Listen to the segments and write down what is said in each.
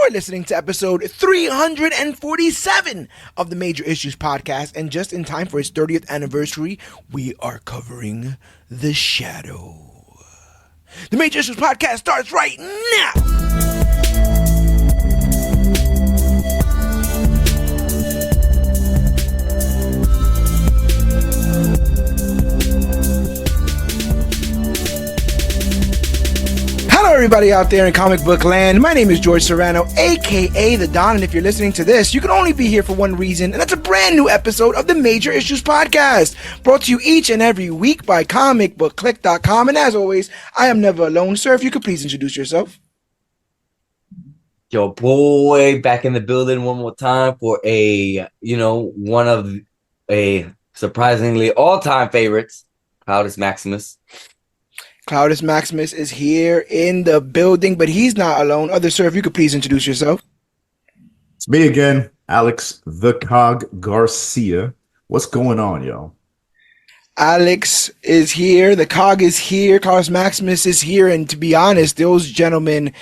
You're listening to episode 347 of the Major Issues Podcast, and just in time for its 30th anniversary, we are covering The Shadow. The Major Issues Podcast starts right now! Hello everybody out there in comic book land. My name is George Serrano, aka The Don, and if you're listening to this, you can only be here for one reason, and that's a brand new episode of the Major Issues Podcast, brought to you each and every week by ComicBookClique.com, and as always, I am never alone. Sir, if you could please introduce yourself. Yo, boy, back in the building one more time for one of a surprisingly all-time favorites, Cloudus Maximus. Cloudus Maximus is here in the building, but he's not alone. Other sir, if you could please introduce yourself. It's me again, Alex the Cog Garcia. What's going on, yo? Alex is here. The Cog is here. Cloudus Maximus is here. And to be honest, those gentlemen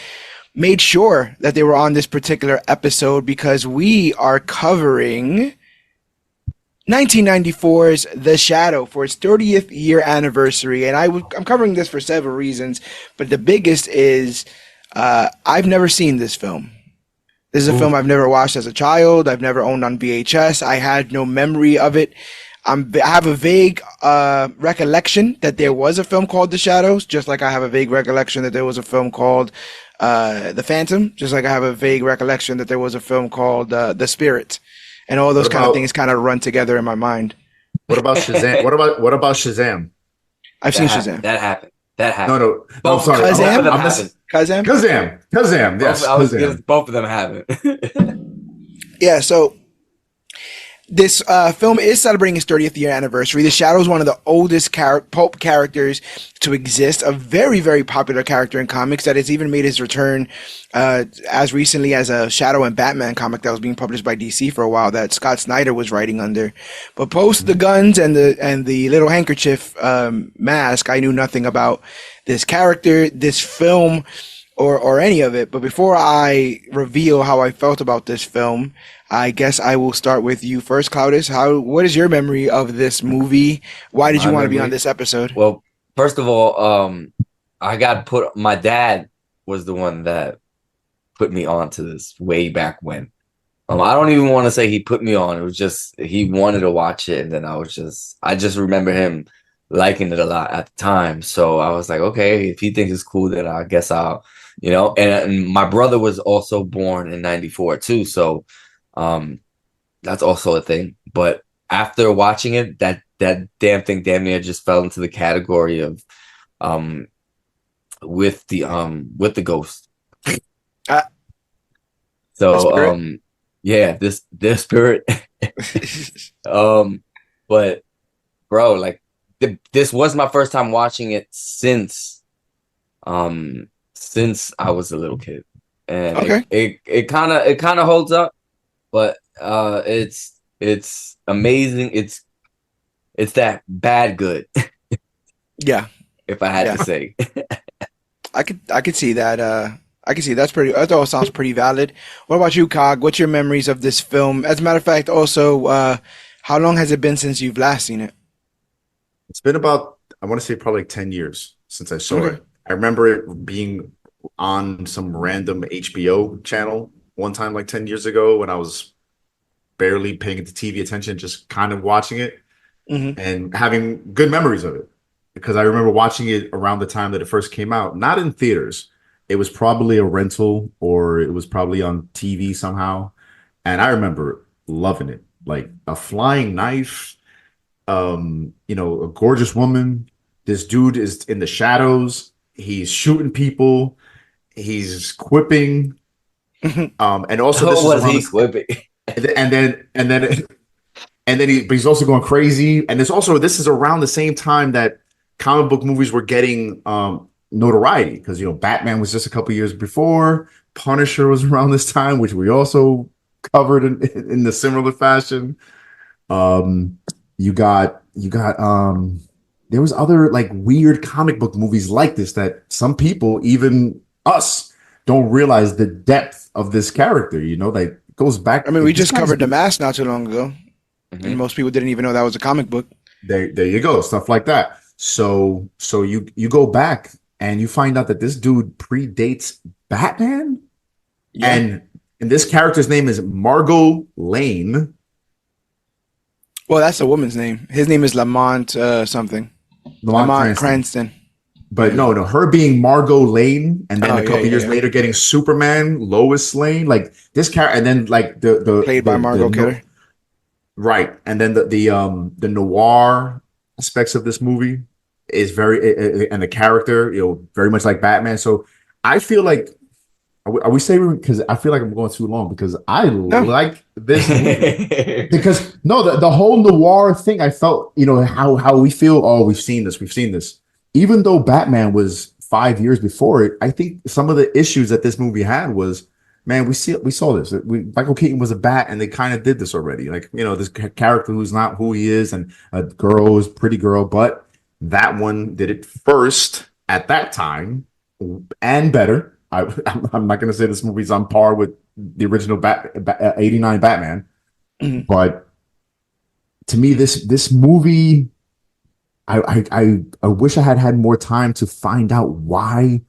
made sure that they were on this particular episode because we are covering 1994's The Shadow for its 30th year anniversary, and I'm covering this for several reasons, but the biggest is I've never seen this film. This is a film I've never watched as a child. I've never owned on VHS. I had no memory of it. I have a vague recollection that there was a film called The Shadows, just like I have a vague recollection that there was a film called The Phantom, just like I have a vague recollection that there was a film called The Spirit. And all those kind of things kind of run together in my mind. What about Shazam? what about Shazam? I've seen Shazam. That happened. No. I'm sorry. Kazam? Kazam. Yes. Both of them haven't. Yeah. So this film is celebrating its 30th year anniversary. The Shadow is one of the oldest pulp characters to exist, a very, very popular character in comics that has even made his return as recently as a Shadow and Batman comic that was being published by DC for a while that Scott Snyder was writing under. But post the guns and the little handkerchief mask, I knew nothing about this character, this film, or any of it. But before I reveal how I felt about this film, I guess I will start with you first, Cloudus. What is your memory of this movie? Why did you want to be on this episode? Well, first of all, my dad was the one that put me on to this way back when. I don't even want to say he put me on. It was just he wanted to watch it, and then I just remember him liking it a lot at the time. So I was like, okay, if he thinks it's cool, then I guess I'll, and my brother was also born in 94 too. So that's also a thing. But after watching it, that damn thing damn near just fell into the category of with the ghost. So yeah, this spirit. But bro, like this was my first time watching it since I was a little kid, and okay. it kind of holds up, but it's amazing. It's that bad good. Yeah, if I had to say. I could see that. I can see that all sounds pretty valid. What about you, Cog? What's your memories of this film? As a matter of fact, also, how long has it been since you've last seen it? It's been about, I want to say probably like 10 years since I saw it. I remember it being on some random HBO channel one time like 10 years ago when I was barely paying the TV attention, just kind of watching it and having good memories of it. Because I remember watching it around the time that it first came out, not in theaters. It was probably a rental or it was probably on TV somehow. And I remember loving it. Like a flying knife, a gorgeous woman. This dude is in the shadows. He's shooting people. He's quipping. And also this was he quipping? But he's also going crazy. And this is around the same time that comic book movies were getting notoriety, because Batman was just a couple years before. Punisher was around this time, which we also covered in the similar fashion. You got there was other like weird comic book movies like this that some people, even us, don't realize the depth of this character. You know, like it goes back. I mean, we this just guy's covered The been- Mask not too long ago, and most people didn't even know that was a comic book. There you go, stuff like that. So you go back and you find out that this dude predates Batman, and this character's name is Margot Lane. Well, that's a woman's name. His name is Lamont something. Lamont Cranston. But no, her being Margot Lane, and then a couple years yeah. later getting Superman, Lois Lane, like this character, and then like the played by Margot Kidder. Right, and then the noir aspects of this movie is very, and the character, you know, very much like Batman. So I feel like, are we saying, because I feel like I'm going too long, because I like this movie. Because the whole noir thing, I felt, you know, how we feel. Oh, we've seen this. Even though Batman was 5 years before it, I think some of the issues that this movie had was, man, we saw this. Michael Keaton was a bat, and they kind of did this already. Like, you know, this character who's not who he is, and a girl is pretty girl, but that one did it first at that time and better. I'm not going to say this movie's on par with the original 89 Batman, but to me, this movie, I wish I had more time to find out why.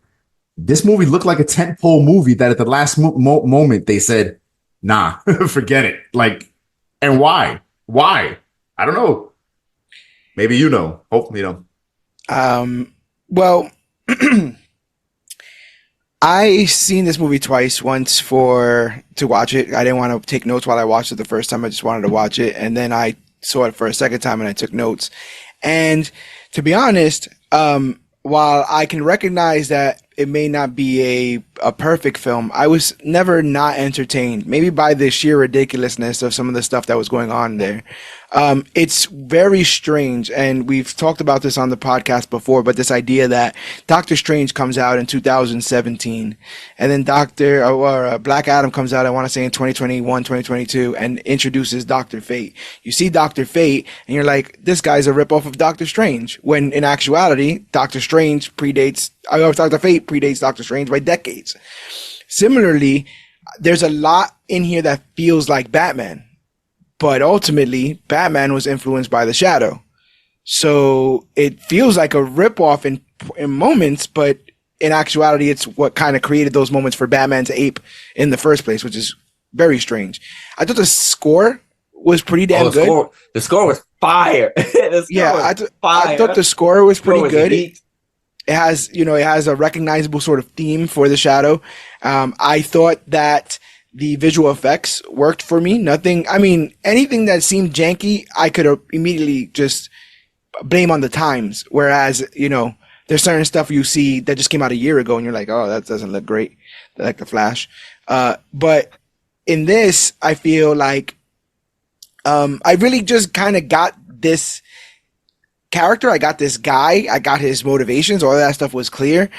This movie looked like a tentpole movie that at the last moment they said, nah, forget it. Like, and why? Why? I don't know. Maybe you know. Hopefully you know. Well, I seen this movie twice. Once to watch it. I didn't want to take notes while I watched it the first time. I just wanted to watch it. And then I saw it for a second time and I took notes. And to be honest, while I can recognize that it may not be a perfect film, I was never not entertained, maybe by the sheer ridiculousness of some of the stuff that was going on there. It's very strange, and we've talked about this on the podcast before, but this idea that Doctor Strange comes out in 2017, and then Black Adam comes out, I want to say in 2021, 2022, and introduces Dr. Fate. You see Dr. Fate, and you're like, this guy's a ripoff of Doctor Strange, when in actuality, Dr. Fate predates Doctor Strange by decades. Similarly, there's a lot in here that feels like Batman, but ultimately, Batman was influenced by the Shadow. So it feels like a ripoff in moments, but in actuality, it's what kind of created those moments for Batman to ape in the first place, which is very strange. I thought the score was pretty damn good. The score was fire. I thought the score was pretty good. It has a recognizable sort of theme for the Shadow. I thought that the visual effects worked for me. Anything that seemed janky, I could immediately just blame on the times. Whereas, there's certain stuff you see that just came out a year ago and you're like, oh, that doesn't look great. Like the Flash. But in this, I feel like, I really just kind of got this character. I got this guy. I got his motivations. All of that stuff was clear.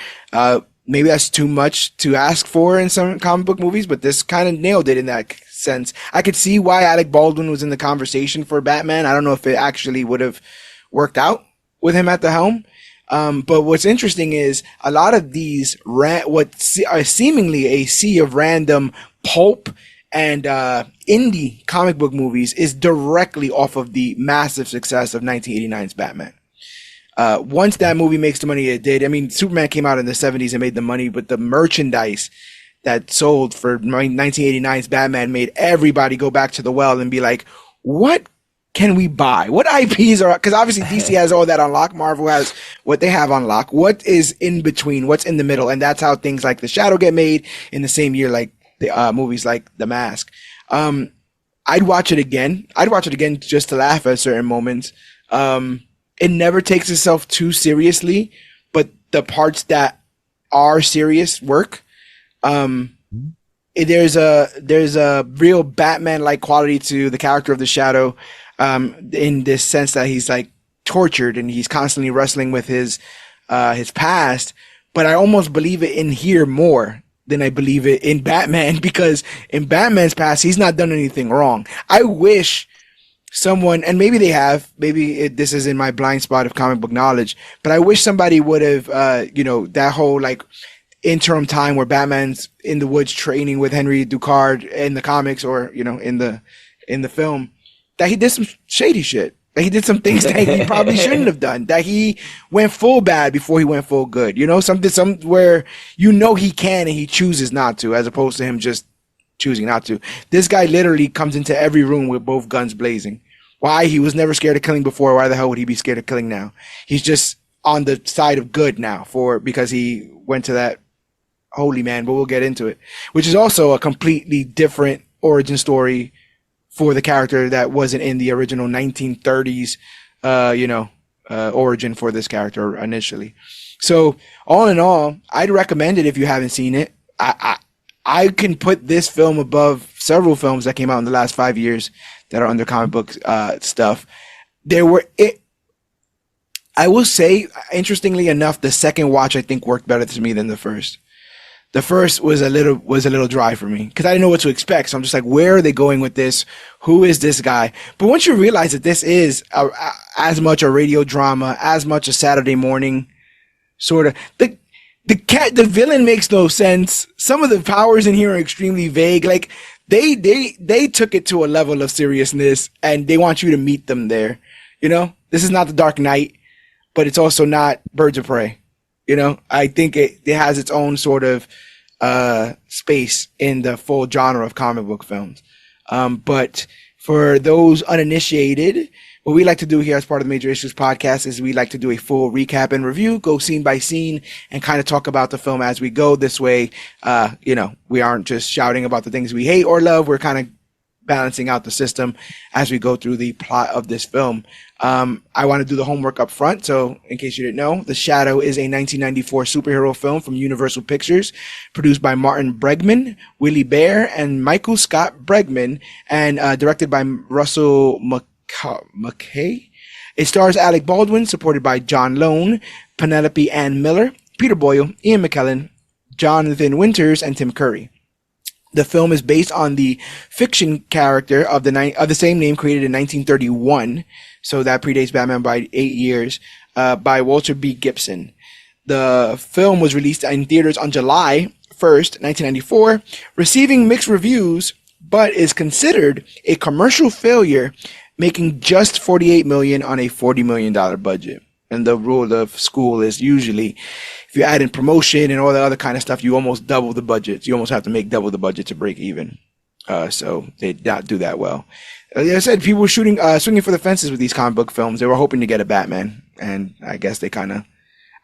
Maybe that's too much to ask for in some comic book movies, but this kind of nailed it in that sense. I could see why Alec Baldwin was in the conversation for Batman. I don't know if it actually would have worked out with him at the helm. But what's interesting is a lot of these are seemingly a sea of random pulp and indie comic book movies is directly off of the massive success of 1989's Batman. Once that movie makes the money it did, Superman came out in the 70s and made the money, but the merchandise that sold for 1989's Batman made everybody go back to the well and be like, what can we buy? What IPs are, because obviously DC has all that on lock, Marvel has what they have on lock. What is in between? What's in the middle? And that's how things like The Shadow get made in the same year, like the movies like The Mask. I'd watch it again. Just to laugh at certain moments. It never takes itself too seriously, but the parts that are serious work. There's a real Batman-like quality to the character of the Shadow, in this sense that he's like tortured and he's constantly wrestling with his past. But I almost believe it in here more than I believe it in Batman, because in Batman's past, he's not done anything wrong. I wish someone, and maybe they have, this is in my blind spot of comic book knowledge, but I wish somebody would have, that whole like interim time where Batman's in the woods training with Henry Ducard in the comics, or in the film, that he did some shady shit. That he did some things that he probably shouldn't have done. That he went full bad before he went full good. Some where he can and he chooses not to, as opposed to him just choosing not to. This guy literally comes into every room with both guns blazing. Why? He was never scared of killing before. Why the hell would he be scared of killing now? He's just on the side of good now because he went to that holy man, but we'll get into it, which is also a completely different origin story for the character that wasn't in the original 1930s, origin for this character initially. So all in all, I'd recommend it if you haven't seen it. I can put this film above several films that came out in the last 5 years that are under comic book stuff. I will say, interestingly enough, the second watch I think worked better to me than the first. The first was a little dry for me because I didn't know what to expect. So I'm just like, where are they going with this? Who is this guy? But once you realize that this is as much a radio drama, as much a Saturday morning sort of, the villain makes no sense. Some of the powers in here are extremely vague. Like they took it to a level of seriousness and they want you to meet them there. This is not the Dark Knight, but it's also not Birds of Prey. I think it has its own sort of space in the full genre of comic book films. But for those uninitiated, what we like to do here as part of the Major Issues podcast is we like to do a full recap and review, go scene by scene, and kind of talk about the film as we go. This way, we aren't just shouting about the things we hate or love. We're kind of balancing out the system as we go through the plot of this film. I want to do the homework up front. So in case you didn't know, The Shadow is a 1994 superhero film from Universal Pictures, produced by Martin Bregman, Willie Bear, and Michael Scott Bregman, and directed by Russell McKay. It stars Alec Baldwin, supported by John Lone, Penelope Ann Miller, Peter Boyle, Ian McKellen, Jonathan Winters, and Tim Curry. The film is based on the fiction character of the same name created in 1931, so that predates Batman by 8 years, by Walter B. Gibson. The film was released in theaters on July 1st, 1994, receiving mixed reviews, but is considered a commercial failure, making just $48 million on a $40 million budget. And the rule of school is usually, if you add in promotion and all the other kind of stuff, you almost double the budget. You almost have to make double the budget to break even. So they did not do that well. Like I said, people were swinging for the fences with these comic book films. They were hoping to get a Batman, and I guess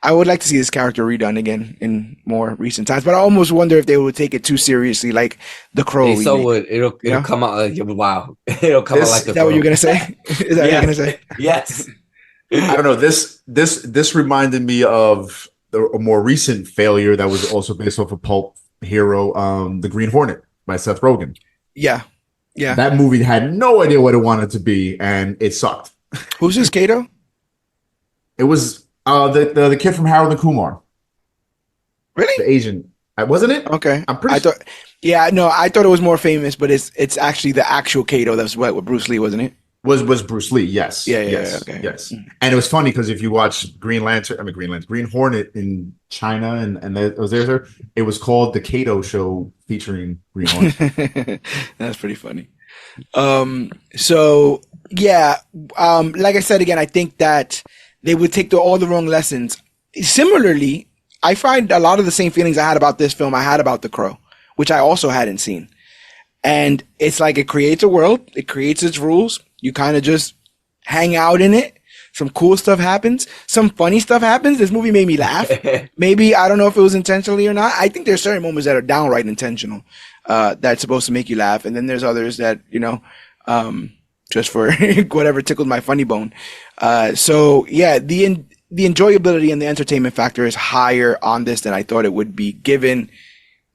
I would like to see this character redone again in more recent times, but I almost wonder if they would take it too seriously, like The Crow. It'll come out. Wow, it'll come out like the. Is that what you're gonna say? Is that what you're gonna say? Yes. I don't know. This reminded me of a more recent failure that was also based off a pulp hero, The Green Hornet by Seth Rogen. Yeah. That movie had no idea what it wanted to be, and it sucked. Who's this, Kato? It was the kid from Harold and Kumar. Really? The Asian. Wasn't it? Okay. I'm pretty. I thought it was more famous, but it's actually the actual Kato. That's what with Bruce Lee, wasn't it? Was Bruce Lee? Yes. Yes. Okay. Yes. And it was funny because if you watch Green Hornet in China, and it was there. It was called the Kato Show featuring Green Hornet. That's pretty funny. So yeah, like I said again, I think that they would take all the wrong lessons. Similarly, I find a lot of the same feelings I had about this film I had about The Crow, which I also hadn't seen. And it's like it creates a world, it creates its rules. You kind of just hang out in it. Some cool stuff happens. Some funny stuff happens. This movie made me laugh. Maybe, I don't know if it was intentionally or not. I think there's certain moments that are downright intentional, that's supposed to make you laugh. And then there's others that, just for whatever tickled my funny bone. So yeah, the enjoyability and the entertainment factor is higher on this than I thought it would be, given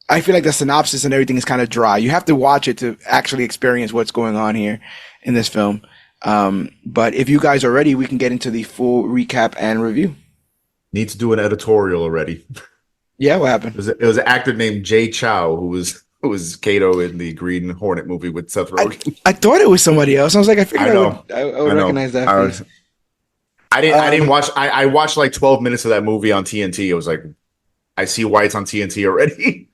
I feel like the synopsis and everything is kind of dry. You have to watch it to actually experience what's going on here in this film. But if you guys are ready, we can get into the full recap and review. Need to do an editorial already. Yeah, what happened? It was an actor named Jay Chow who was Kato in the Green Hornet movie with Seth Rogen. I thought it was somebody else. I was like, I figured I would recognize that face. I didn't watch. I watched like 12 minutes of that movie on TNT. It was like, I see why it's on TNT already.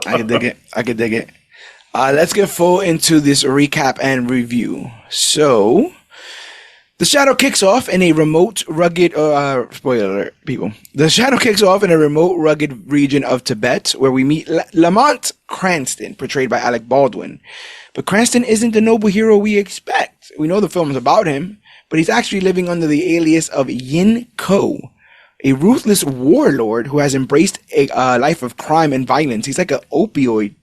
I can dig it. I can dig it. Let's get full into this recap and review. So, the shadow kicks off in a remote, rugged, spoiler alert, people. The shadow kicks off in a remote, rugged region of Tibet where we meet Lamont Cranston, portrayed by Alec Baldwin. But Cranston isn't the noble hero we expect. We know the film is about him, but he's actually living under the alias of Yin Ko, a ruthless warlord who has embraced a life of crime and violence. He's like an opioid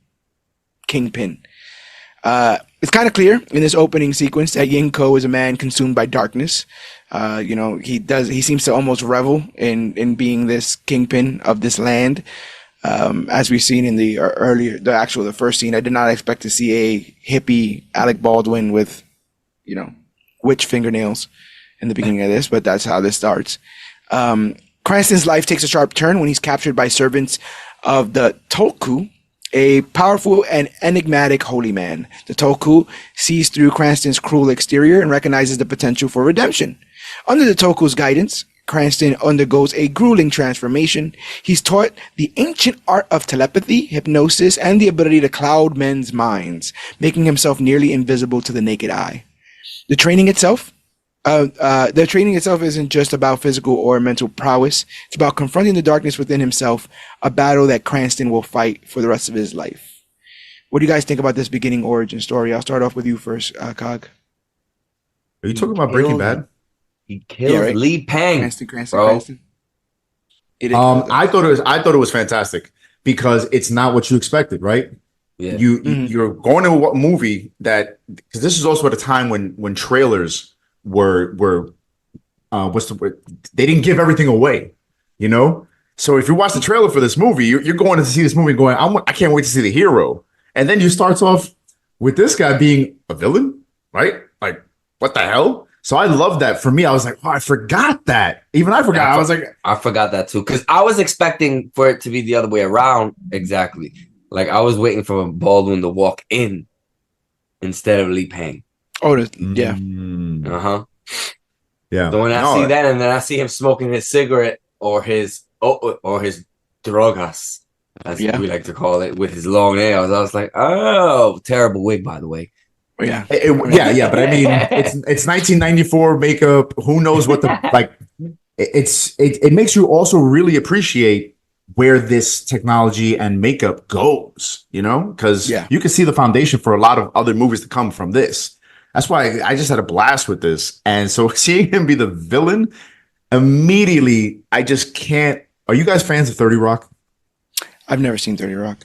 kingpin. It's kind of clear in this opening sequence that Yin Ko is a man consumed by darkness. He seems to almost revel in being this kingpin of this land. As we've seen in the first scene, I did not expect to see a hippie Alec Baldwin with, witch fingernails in the beginning of this, but that's how this starts. Cranston's life takes a sharp turn when he's captured by servants of the Tulku, a powerful and enigmatic holy man. The Tulku sees through Cranston's cruel exterior and recognizes the potential for redemption. Under the Tulku's guidance, Cranston undergoes a grueling transformation. He's taught the ancient art of telepathy, hypnosis, and the ability to cloud men's minds, making himself nearly invisible to the naked eye. The training itself isn't just about physical or mental prowess. It's about confronting the darkness within himself, a battle that Cranston will fight for the rest of his life. What do you guys think about this beginning origin story? I'll start off with you first, Cog. Are you talking about Breaking Bad? He killed Lee Pang. Cranston. I thought it was fantastic because it's not what you expected, right? Yeah. You're going to a movie that, because this is also at a time when trailers were they didn't give everything away, so if you watch the trailer for this movie, you're going to see this movie going, I can't wait to see the hero, and then you start off with this guy being a villain, right? Like, what the hell? So I love that. For me, I was like, oh, I forgot that. Even I forgot. I was like, I forgot that too, because I was expecting for it to be the other way around. Exactly. Like, I was waiting for Baldwin to walk in instead of Lee Pang. Oh, yeah. Yeah. So when I see that, and then I see him smoking his cigarette or his drogas, as we like to call it, with his long nails, I was like, oh, terrible wig, by the way. Yeah. But I mean, it's 1994 makeup. Who knows what it makes you also really appreciate where this technology and makeup goes, because you can see the foundation for a lot of other movies to come from this. That's why I just had a blast with this. And so seeing him be the villain immediately, I just can't. Are you guys fans of 30 Rock? I've never seen 30 Rock.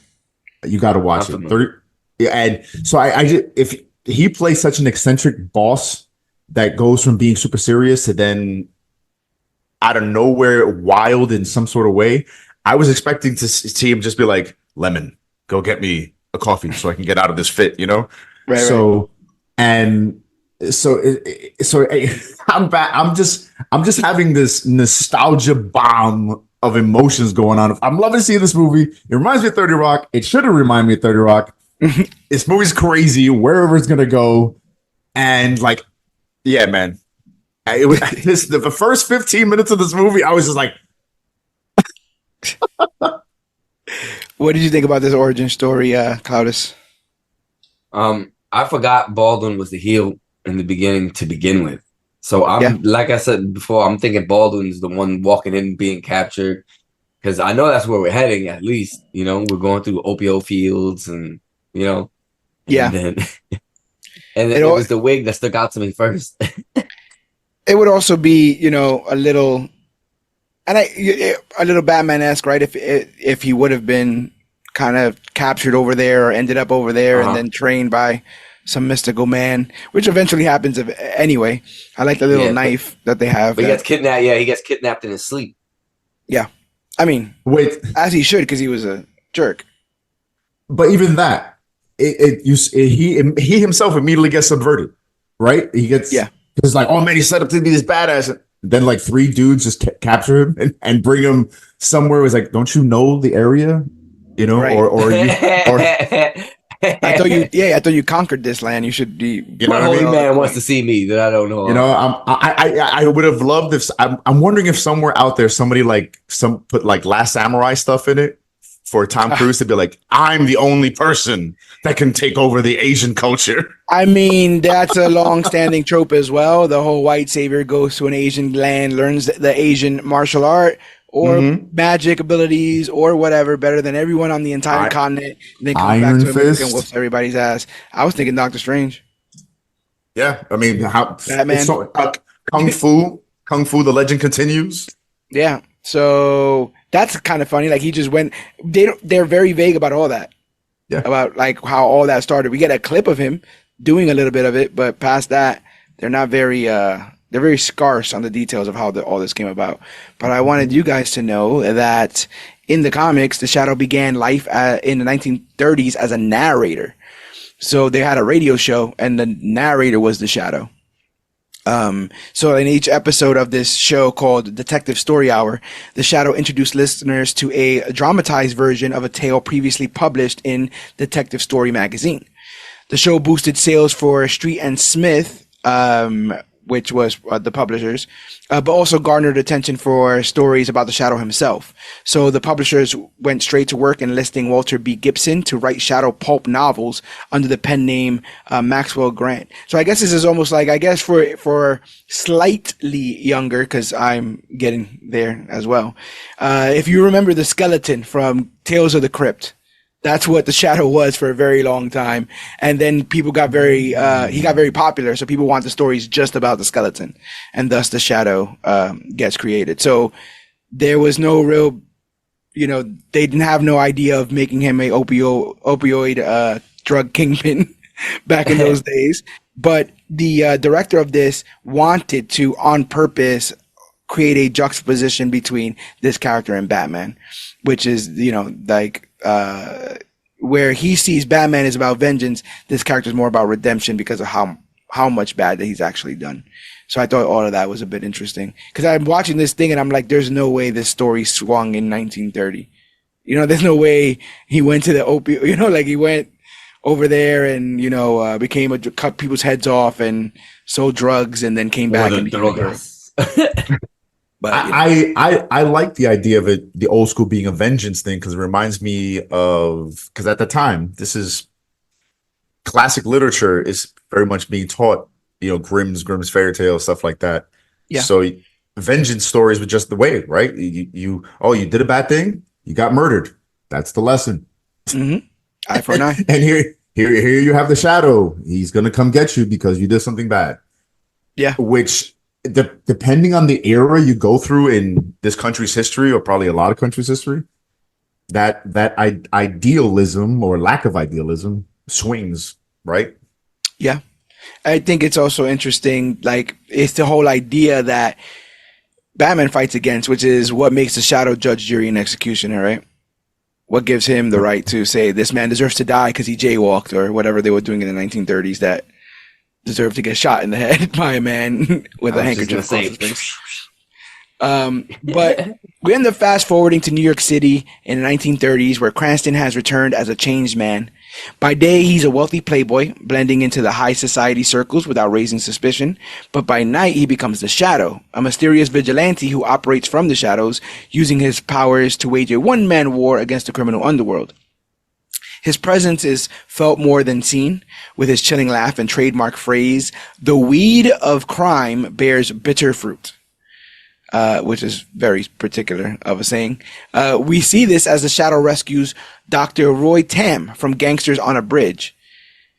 You got to watch it. 30. Yeah, and so I just, if he plays such an eccentric boss that goes from being super serious to then out of nowhere wild in some sort of way, I was expecting to see him just be like, Lemon, go get me a coffee so I can get out of this fit, Right. I'm back. I'm just having this nostalgia bomb of emotions going on. I'm loving seeing this movie. It reminds me of 30 Rock. It should have reminded me of 30 Rock. This movie's crazy, wherever it's gonna go, and yeah, man. The first 15 minutes of this movie, I was just like, What did you think about this origin story, Claudius? I forgot Baldwin was the heel in the beginning to begin with. So like I said before, I'm thinking Baldwin's the one walking in being captured, because I know that's where we're heading. At least we're going through opioid fields, and and then it was the wig that stuck out to me first. It would also be a little Batman-esque, right? If he would have been kind of captured over there or ended up over there and then trained by some mystical man, which eventually happens anyway. I like the little knife that they have. But he gets kidnapped. Yeah, he gets kidnapped in his sleep. Yeah. I mean, as he should, because he was a jerk. But even that, he himself immediately gets subverted, right? He gets because oh man, he's set up to be this badass. And then 3 dudes just capture him and bring him somewhere. It was like, don't you know the area? Right. or I thought you conquered this land. You should be. You know My what I holy mean? man wants to see me that I don't know. You know, I would have loved if I'm wondering if somewhere out there somebody put like Last Samurai stuff in it for Tom Cruise to be like, I'm the only person that can take over the Asian culture. I mean, that's a long-standing trope as well. The whole white savior goes to an Asian land, learns the Asian martial art or magic abilities or whatever better than everyone on the entire continent, and then comes back Iron to America Fist. and whoops everybody's ass. I was thinking Doctor Strange. Yeah, I mean, Batman. it's so, Kung Fu, the legend continues. Yeah, so that's kind of funny. Like he just went. They're very vague about all that. Yeah, about like how all that started. We get a clip of him doing a little bit of it, but past that, they're not very. They're very scarce on the details of how all this came about. But I wanted you guys to know that in the comics, the Shadow began life in the 1930s as a narrator. So they had a radio show, and the narrator was the Shadow. So in each episode of this show called Detective Story Hour, the Shadow introduced listeners to a dramatized version of a tale previously published in Detective Story magazine. The show boosted sales for Street and Smith, which was the publishers, but also garnered attention for stories about the Shadow himself. So the publishers went straight to work enlisting Walter B. Gibson to write Shadow pulp novels under the pen name Maxwell Grant. So I guess this is almost like, I guess for slightly younger, because I'm getting there as well. If you remember the skeleton from Tales of the Crypt, that's what the Shadow was for a very long time. And then people got he got very popular. So people want the stories just about the skeleton. And thus the Shadow gets created. So there was no real, they didn't have no idea of making him a opioid drug kingpin back in those days. But the director of this wanted to, on purpose, create a juxtaposition between this character and Batman, which is, where he sees Batman is about vengeance, this character is more about redemption because of how much bad that he's actually done. So I thought all of that was a bit interesting because I'm watching this thing and I'm like, there's no way this story swung in 1930. There's no way he went to the opioid, like he went over there and, cut people's heads off and sold drugs and then came back and became a hero. But I like the idea of it, the old school being a vengeance thing, because it reminds me of, because at the time, this is classic literature is very much being taught, Grimm's fairy tales, stuff like that. Yeah. So vengeance stories were just the way, right? You did a bad thing, you got murdered. That's the lesson. Mm-hmm. Eye for an eye. And here you have the Shadow. He's gonna come get you because you did something bad. Yeah. Which, depending on the era you go through in this country's history, or probably a lot of countries' history, that idealism or lack of idealism swings, right? Yeah. I think it's also interesting, like, it's the whole idea that Batman fights against, which is what makes the Shadow judge, jury, and executioner, right? What gives him the right to say this man deserves to die because he jaywalked or whatever they were doing in the 1930s that deserve to get shot in the head by a man with a handkerchief across his face. But we end up fast forwarding to New York City in the 1930s, where Cranston has returned as a changed man. By day, he's a wealthy playboy, blending into the high society circles without raising suspicion. But by night, he becomes the Shadow, a mysterious vigilante who operates from the shadows, using his powers to wage a one-man war against the criminal underworld. His presence is felt more than seen, with his chilling laugh and trademark phrase, "The weed of crime bears bitter fruit," which is very particular of a saying. We see this as the Shadow rescues Dr. Roy Tam from gangsters on a bridge.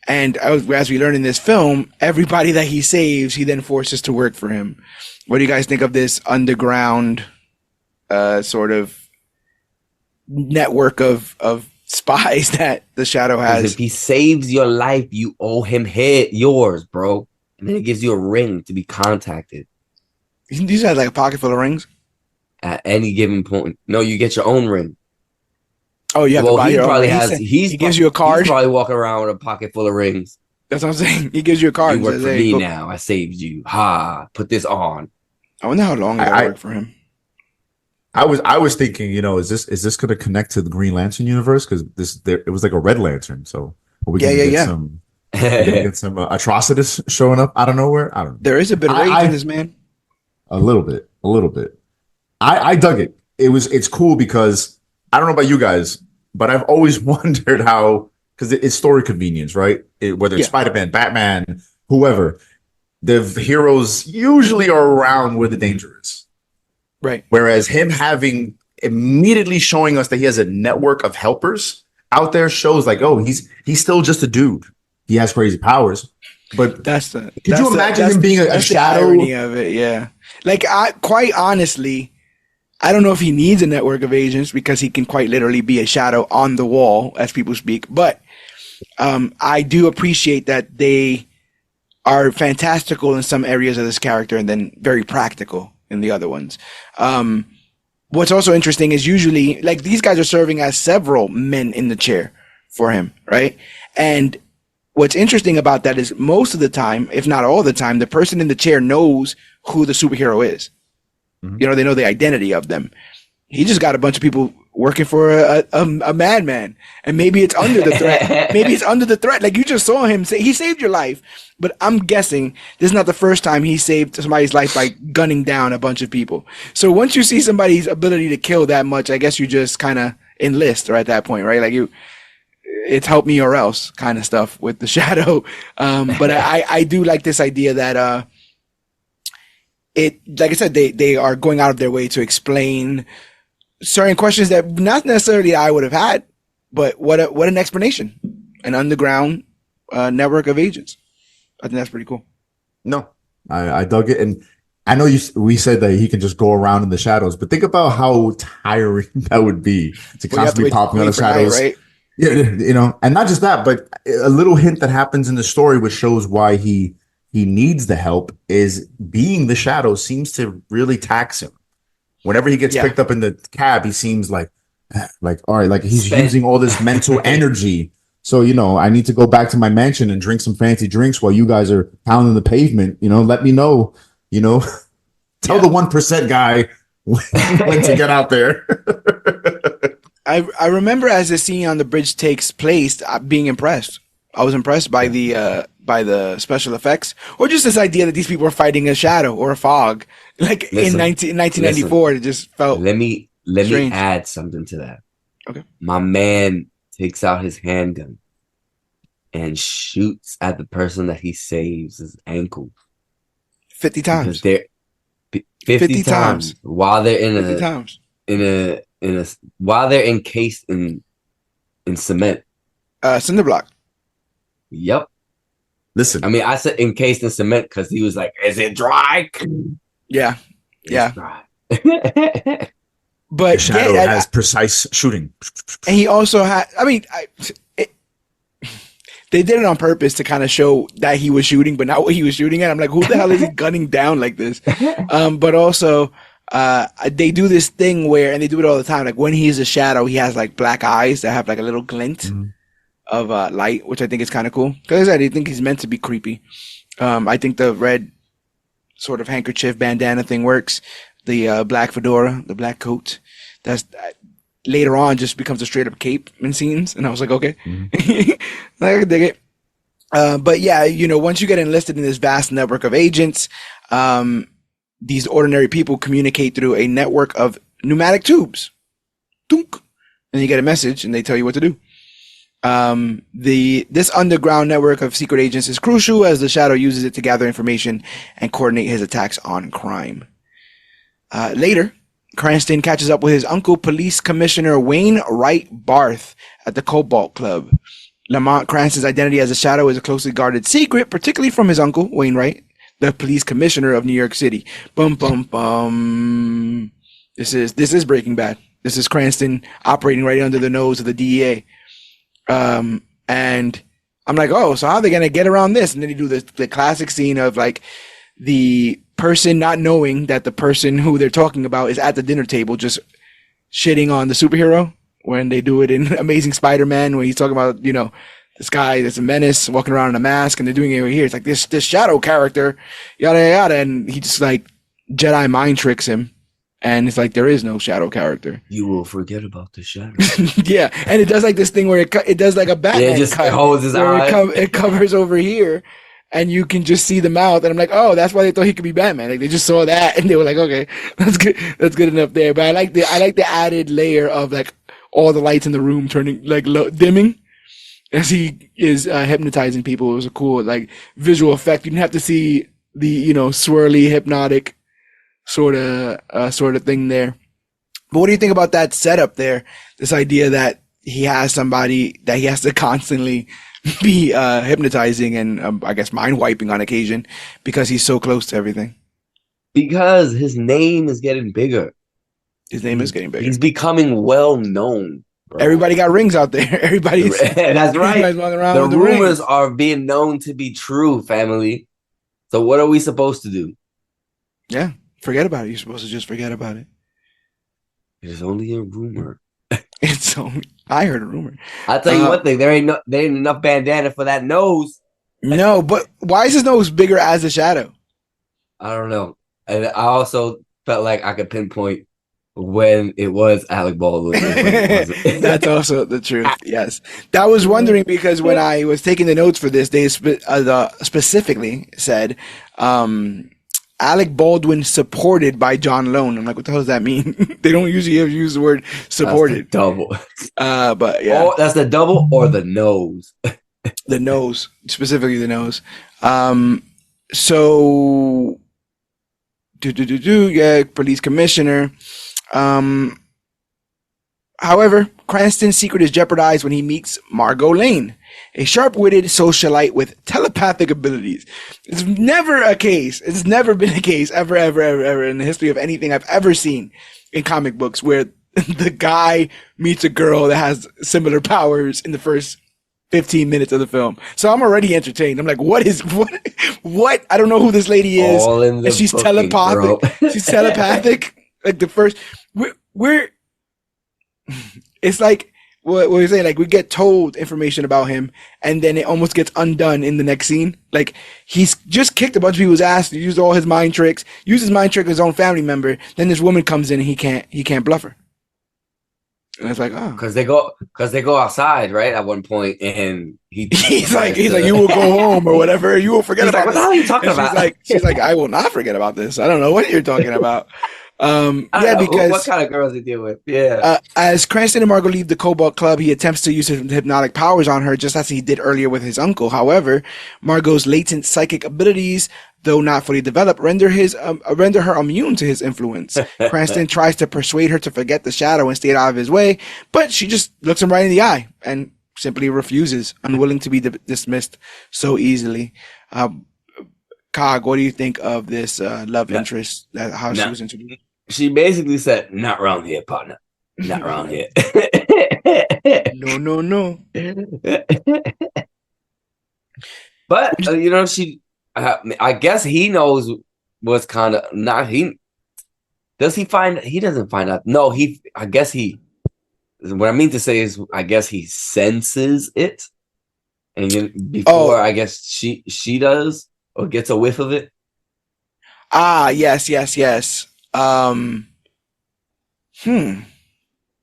And as we learn in this film, everybody that he saves, he then forces to work for him. What do you guys think of this underground sort of network of spies that the Shadow has? If he saves your life, you owe him yours, bro. And then it gives you a ring to be contacted. These had like a pocket full of rings? At any given point. No, you get your own ring. Oh, you have to buy your own ring. He gives you a card. He's probably walking around with a pocket full of rings. That's what I'm saying. He gives you a card. You work for me now. I saved you. Ha! Put this on. I wonder how long I worked for him. I was thinking, is this going to connect to the Green Lantern universe? Because it was like a Red Lantern. So Are we Yeah, gonna yeah, get yeah. some? We're gonna get some atrocitus showing up out of nowhere. I don't know. There is a bit of rage in this, man. A little bit, a little bit. I dug it. It's cool because I don't know about you guys, but I've always wondered how, because it's story convenience, right? Whether it's Yeah. Spider-Man, Batman, whoever, the heroes usually are around where the danger is. Right. Whereas him having immediately showing us that he has a network of helpers out there shows like, oh, he's still just a dude. He has crazy powers. But could you imagine him being a shadow? The irony of it, yeah. Like, quite honestly, I don't know if he needs a network of agents because he can quite literally be a shadow on the wall, as people speak. But I do appreciate that they are fantastical in some areas of this character and then very practical in the other ones. What's also interesting is usually, like, these guys are serving as several men in the chair for him, right? And what's interesting about that is most of the time, if not all the time, the person in the chair knows who the superhero is. Mm-hmm. You know, they know the identity of them. He just got a bunch of people working for a madman, and maybe it's under the threat. Maybe it's under the threat. Like, you just saw him say he saved your life, but I'm guessing this is not the first time he saved somebody's life by gunning down a bunch of people. So once you see somebody's ability to kill that much, I guess you just kind of enlist, or at that point, right? Like, it's help me or else kind of stuff with the shadow. But I do like this idea that like I said, they are going out of their way to explain certain questions that not necessarily I would have had, but what an explanation. An underground network of agents. I think that's pretty cool. No, I dug it. And I know we said that he can just go around in the shadows, but think about how tiring that would be to constantly popping out of shadows. Night, right? Yeah, you know, and not just that, but a little hint that happens in the story, which shows why he needs the help, is being the shadow seems to really tax him. Whenever he gets picked up in the cab, he seems like, all right, like he's using all this mental energy. So, you know, I need to go back to my mansion and drink some fancy drinks while you guys are pounding the pavement. You know, let me know, you know, tell the 1% guy when to get out there. I remember as the scene on the bridge takes place, being impressed. I was impressed by the special effects, or just this idea that these people are fighting a shadow or a fog. Like, in 1994, it just felt. Let me add something to that. Okay. My man takes out his handgun and shoots at the person that he saves his ankle 50 times. 50 times while they're while they're encased in cement. Cinder block. Yep. Listen, I mean, I said encased in cement because he was like, "Is it dry?" Yeah, it's dry. the But shadow has precise shooting, and he also had. I mean, they did it on purpose to kind of show that he was shooting, but not what he was shooting at. I'm like, who the hell is he gunning down like this? But also, they do this thing where, and they do it all the time. Like, when he is a shadow, he has like black eyes that have like a little glint of light, which I think is kind of cool. Because I think he's meant to be creepy. I think the red sort of handkerchief bandana thing works. The black fedora, the black coat, that's later on just becomes a straight up cape in scenes. And I was like, okay, I can dig it. But yeah, you know, once you get enlisted in this vast network of agents, these ordinary people communicate through a network of pneumatic tubes. Dunk. And you get a message and they tell you what to do. This underground network of secret agents is crucial as the Shadow uses it to gather information and coordinate his attacks on crime. Later, Cranston catches up with his uncle, Police Commissioner Wayne Wright Barth, at the Cobalt Club. Lamont Cranston's identity as a Shadow is a closely guarded secret, particularly from his uncle, Wayne Wright, the Police Commissioner of New York City. Bum bum bum. This is Breaking Bad. This is Cranston operating right under the nose of the DEA. And I'm like, oh, so how are they going to get around this? And then you do the classic scene of like the person not knowing that the person who they're talking about is at the dinner table just shitting on the superhero, when they do it in Amazing Spider-Man, when he's talking about, you know, this guy that's a menace walking around in a mask, and they're doing it over here. It's like this Shadow character, yada, yada. And he just like Jedi mind tricks him And it's like there is no shadow character. You will forget about the shadow. Yeah, and it does like this thing where it does like a Batman Yeah, it just cut, holds his where eyes. it covers over here, and you can just see the mouth. And I'm like, oh, that's why they thought he could be Batman. Like they just saw that, and they were like, okay, that's good, enough there. But I like the added layer of like all the lights in the room turning like dimming as he is hypnotizing people. It was a cool like visual effect. You didn't have to see the swirly hypnotic sort of thing there. But what do you think about that setup there? This idea that he has somebody that he has to constantly be hypnotizing and I guess mind wiping on occasion because he's so close to everything. Because his name is getting bigger. His name is getting bigger. He's becoming well known. Bro. Everybody got rings out there. Everybody's that's right. everybody's walking around The with the rumors rings. are being known to be true, family. So what are we supposed to do? Yeah, forget about it. You're supposed to just forget about it. It is only a rumor. It's only, I heard a rumor. I'll tell you one thing. There ain't enough bandana for that nose. No, but why is his nose bigger as a shadow? I don't know. And I also felt like I could pinpoint when it was Alec Baldwin. And when it wasn't. That's also the truth. Yes, that was wondering because when I was taking the notes for this, they specifically said Alec Baldwin supported by John Lone. I'm like, what the hell does that mean? They don't usually use the word supported. That's the double. But yeah, that's the double or the nose. The nose, specifically the nose. So, yeah, police commissioner. However, Cranston's secret is jeopardized when he meets Margot Lane, a sharp-witted socialite with telepathic abilities. It's never a case. It's never been a case ever in the history of anything I've ever seen in comic books where the guy meets a girl that has similar powers in the first 15 minutes of the film. So I'm already entertained. I'm like, what? I don't know who this lady is. All in the And she's booking, telepathic. bro. She's telepathic. Like the first, we're it's like what we're saying. Like we get told information about him, and then it almost gets undone in the next scene. Like he's just kicked a bunch of people's ass, used all his mind tricks, used his mind trick with his own family member. Then this woman comes in, and he can't bluff her. And it's like, oh, because they go outside, right, at one point, and he's like, you will go home or whatever. You will forget about what the hell are you talking and about? She's like, I will not forget about this. I don't know what you're talking about. Because Because what kind of girls they deal with? Yeah. As Cranston and Margot leave the Cobalt Club, he attempts to use his hypnotic powers on her, just as he did earlier with his uncle. However, Margot's latent psychic abilities, though not fully developed, render her immune to his influence. Cranston tries to persuade her to forget the shadow and stay out of his way, but she just looks him right in the eye and simply refuses, unwilling to be dismissed so easily. Cog, what do you think of this love interest? How she was introduced? She basically said, "Not around here, partner. Not around here." No. But she. I guess he knows what's kind of not. He doesn't find out. No, I guess he. What I mean to say is, I guess he senses it, and before I guess she does or gets a whiff of it. Yes.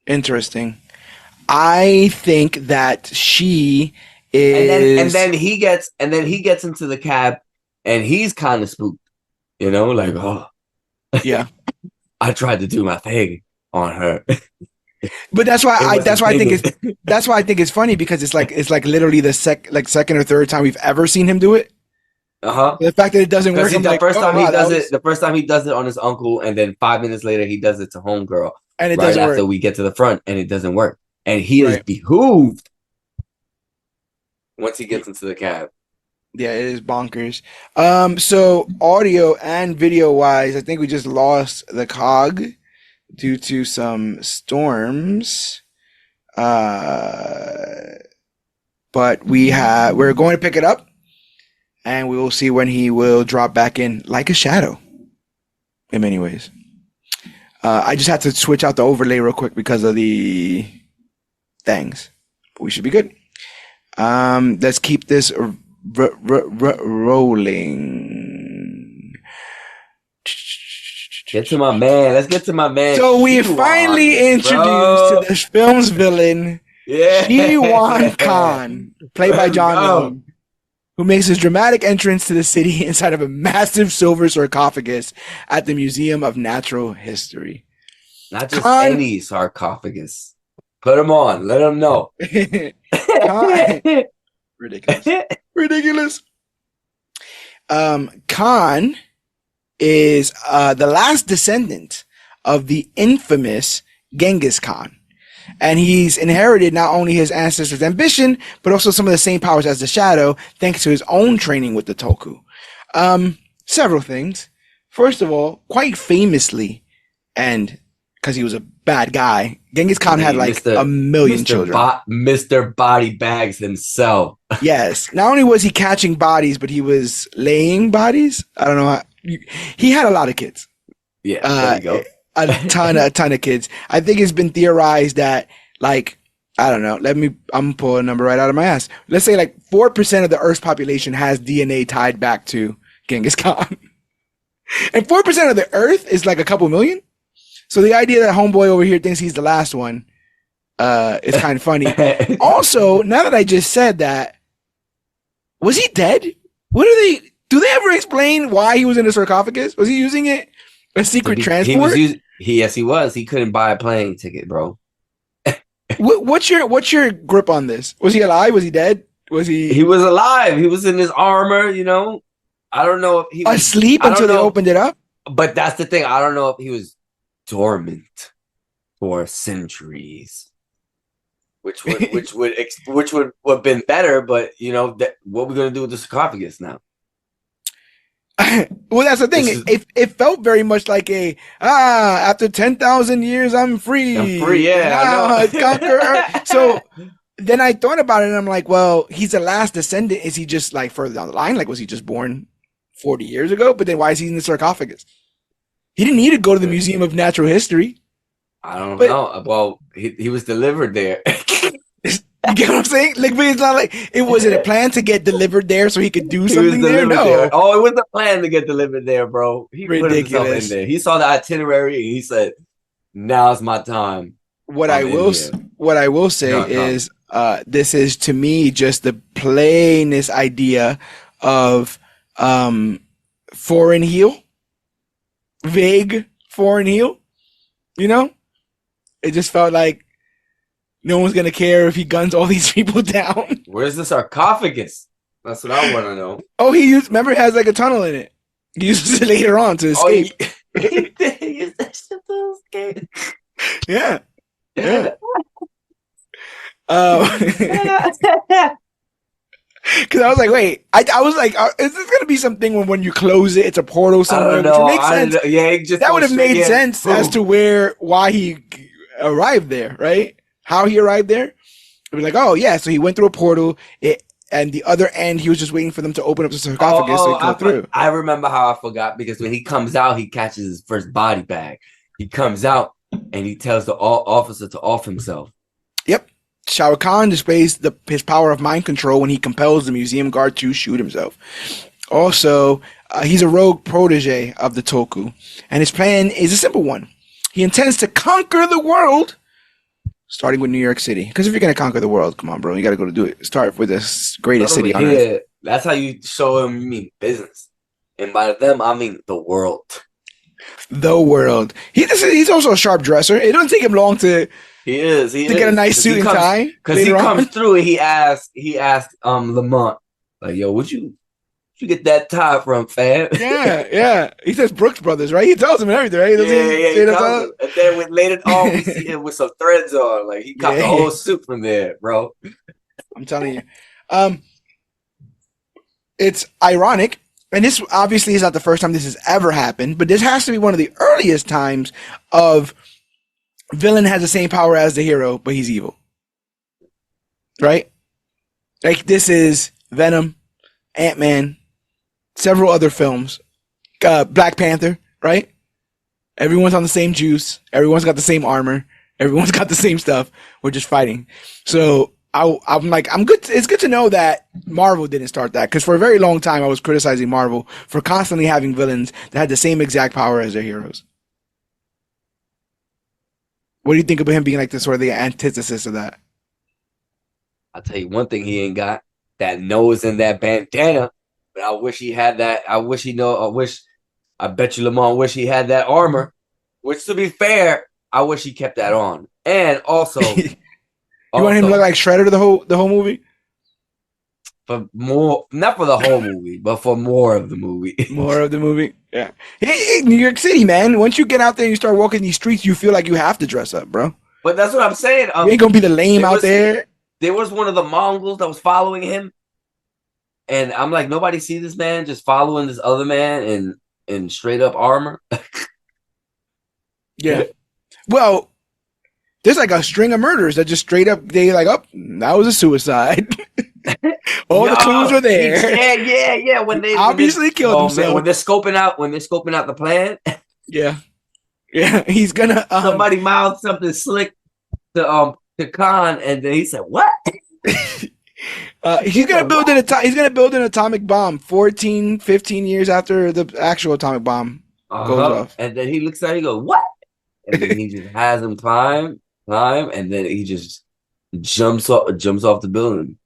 Interesting. I think that she is, and then he gets into the cab, and he's kind of spooked, like, oh, yeah. I tried to do my thing on her, but that's why I think it's funny because it's like literally the second or third time we've ever seen him do it. The fact that it doesn't work. The first time he does it on his uncle, and then 5 minutes later he does it to homegirl, and it right doesn't after work. we get to the front, and it doesn't work, and he is behooved once he gets into the cab. Yeah, it is bonkers. So audio and video wise, I think we just lost the cog due to some storms. But we're going to pick it up. And we will see when he will drop back in like a shadow in many ways. I just had to switch out the overlay real quick because of the things. But we should be good. Let's keep this rolling. Get to my man. Let's get to my man. So we finally introduced to this film's villain, Shiwan Khan, played by John Long, who makes his dramatic entrance to the city inside of a massive silver sarcophagus at the Museum of Natural History. Not just any sarcophagus. Put them on. Let them know. Ridiculous. Khan is the last descendant of the infamous Genghis Khan. And he's inherited not only his ancestors' ambition, but also some of the same powers as the Shadow, thanks to his own training with the Tulku. Several things. First of all, quite famously, and because he was a bad guy, Genghis Khan had like a million children. Mr. Body Bags himself. Yes. Not only was he catching bodies, but he was laying bodies. I don't know how. He had a lot of kids. Yeah, there you go. a ton of kids. I think it's been theorized that, like, I don't know. I'm gonna pull a number right out of my ass. Let's say like 4% of the Earth's population has DNA tied back to Genghis Khan, and 4% of the Earth is like a couple million. So the idea that homeboy over here thinks he's the last one, is kind of funny. Also, now that I just said that, was he dead? Do they ever explain why he was in the sarcophagus? Was he using it a secret transport? Yes, he was. He couldn't buy a plane ticket, bro. What's your grip on this? Was he alive? Was he dead? Was he? He was alive. He was in his armor. You know, I don't know if he was asleep until they opened it up. But that's the thing. I don't know if he was dormant for centuries, which would have been better. But you know, what we're gonna do with the sarcophagus now? Well, that's the thing. It felt very much like after 10,000 years, I'm free. I'm free, yeah. Conquer. So then I thought about it, and I'm like, well, he's the last descendant. Is he just like further down the line? Like, was he just born 40 years ago? But then why is he in the sarcophagus? He didn't need to go to the Museum of Natural History. I don't know. Well, he was delivered there. You get what I'm saying? Like, but it's not like it wasn't a plan to get delivered there so he could do something there. No. There. Oh, it was a plan to get delivered there, bro. He put himself in there. He saw the itinerary and he said, "Now's my time." What I will say is, this is to me just the plainest idea of foreign heel, vague foreign heel. You know, it just felt like no one's gonna care if he guns all these people down. Where's the sarcophagus? That's what I want to know. Oh, remember, it has like a tunnel in it. He uses it later on to escape. Oh, he used that shit to escape. Yeah. Because I was like, wait, I was like, is this gonna be something when you close it, it's a portal somewhere? Which would make sense. Yeah, that would have made sense as to why he arrived there, right? How he arrived there. It was like, oh yeah, so he went through a portal. And the other end, he was just waiting for them to open up the sarcophagus so he could go through. I remember how I forgot, because when he comes out, he catches his first body bag. He comes out and he tells the officer to off himself. Yep. Shah Rukh Khan displays his power of mind control when he compels the museum guard to shoot himself. Also, he's a rogue protege of the Tulku, and his plan is a simple one. He intends to conquer the world, starting with New York City. Because if you're going to conquer the world, come on, bro, you got to go to do it. Start with the greatest city on earth. That's how you show them you mean business. And by them, I mean the world. The world. He's also a sharp dresser. It doesn't take him long to get a nice suit and tie. Because he comes through and he asked Lamont, like, yo, would you get that tie from, fam? Yeah. He says Brooks Brothers, right? He tells him everything, right? Yeah. And then later on, we see him with some threads on. Like, he got the whole suit from there, bro. I'm telling you. It's ironic, and this obviously is not the first time this has ever happened, but this has to be one of the earliest times of villain has the same power as the hero, but he's evil. Right? Like, this is Venom, Ant-Man, several other films, Black Panther, right? Everyone's on the same juice. Everyone's got the same armor. Everyone's got the same stuff. We're just fighting. So I'm good. It's good to know that Marvel didn't start that, because for a very long time I was criticizing Marvel for constantly having villains that had the same exact power as their heroes. What do you think about him being like the sort of the antithesis of that? I'll tell you one thing he ain't got, that nose and that bandana. But I wish he had that. I bet you Lamont wish he had that armor. Which, to be fair, I wish he kept that on. And also, You want him to look like Shredder the whole movie? for more, not for the whole movie, but for more of the movie. More of the movie? Yeah. Hey, New York City, man. Once you get out there and you start walking these streets, you feel like you have to dress up, bro. But that's what I'm saying. You ain't gonna be the lame out there. There was one of the Mongols that was following him. And I'm like, nobody see this man just following this other man in straight up armor? Yeah. Well, there's like a string of murders that just straight up, they like, oh, that was a suicide. All the clues were there. Yeah. When they obviously killed himself. Man, when they're scoping out the plan. Yeah. He's gonna somebody mouthed something slick to Khan, and then he said, "What?" He's gonna build an atomic bomb 14, 15 years after the actual atomic bomb goes off. And then he looks at it, he goes, "What?" And then he just has him climb, and then he just jumps off the building.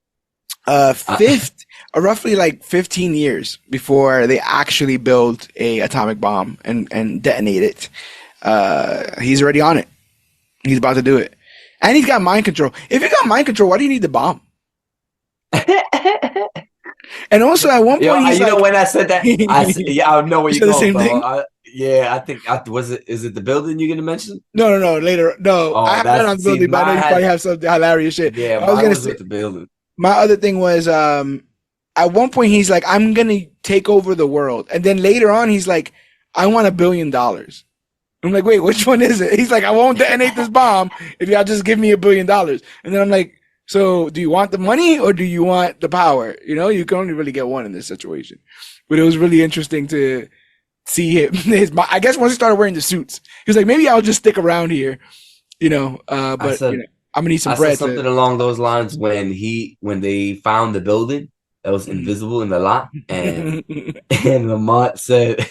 Roughly like 15 years before they actually build a atomic bomb and detonate it. He's already on it. He's about to do it. And he's got mind control. If you got mind control, why do you need the bomb? And also at one point, know, when I said that, I know where you're going, bro. I think is it the building you're gonna mention? No, later. No, I haven't done on the building, but I know you probably have some hilarious shit. Yeah, I was gonna say the building. My other thing was, at one point he's like, I'm gonna take over the world, and then later on he's like, I want $1 billion. I'm like, wait, which one is it? He's like, I won't detonate this bomb if y'all just give me $1 billion. And then I'm like, so do you want the money or do you want the power? You know, you can only really get one in this situation. But it was really interesting to see him. I guess once he started wearing the suits, he was like, maybe I'll just stick around here, you know. But I'm gonna need some bread. I said something along those lines when they found the building that was invisible in the lot, and Lamont said,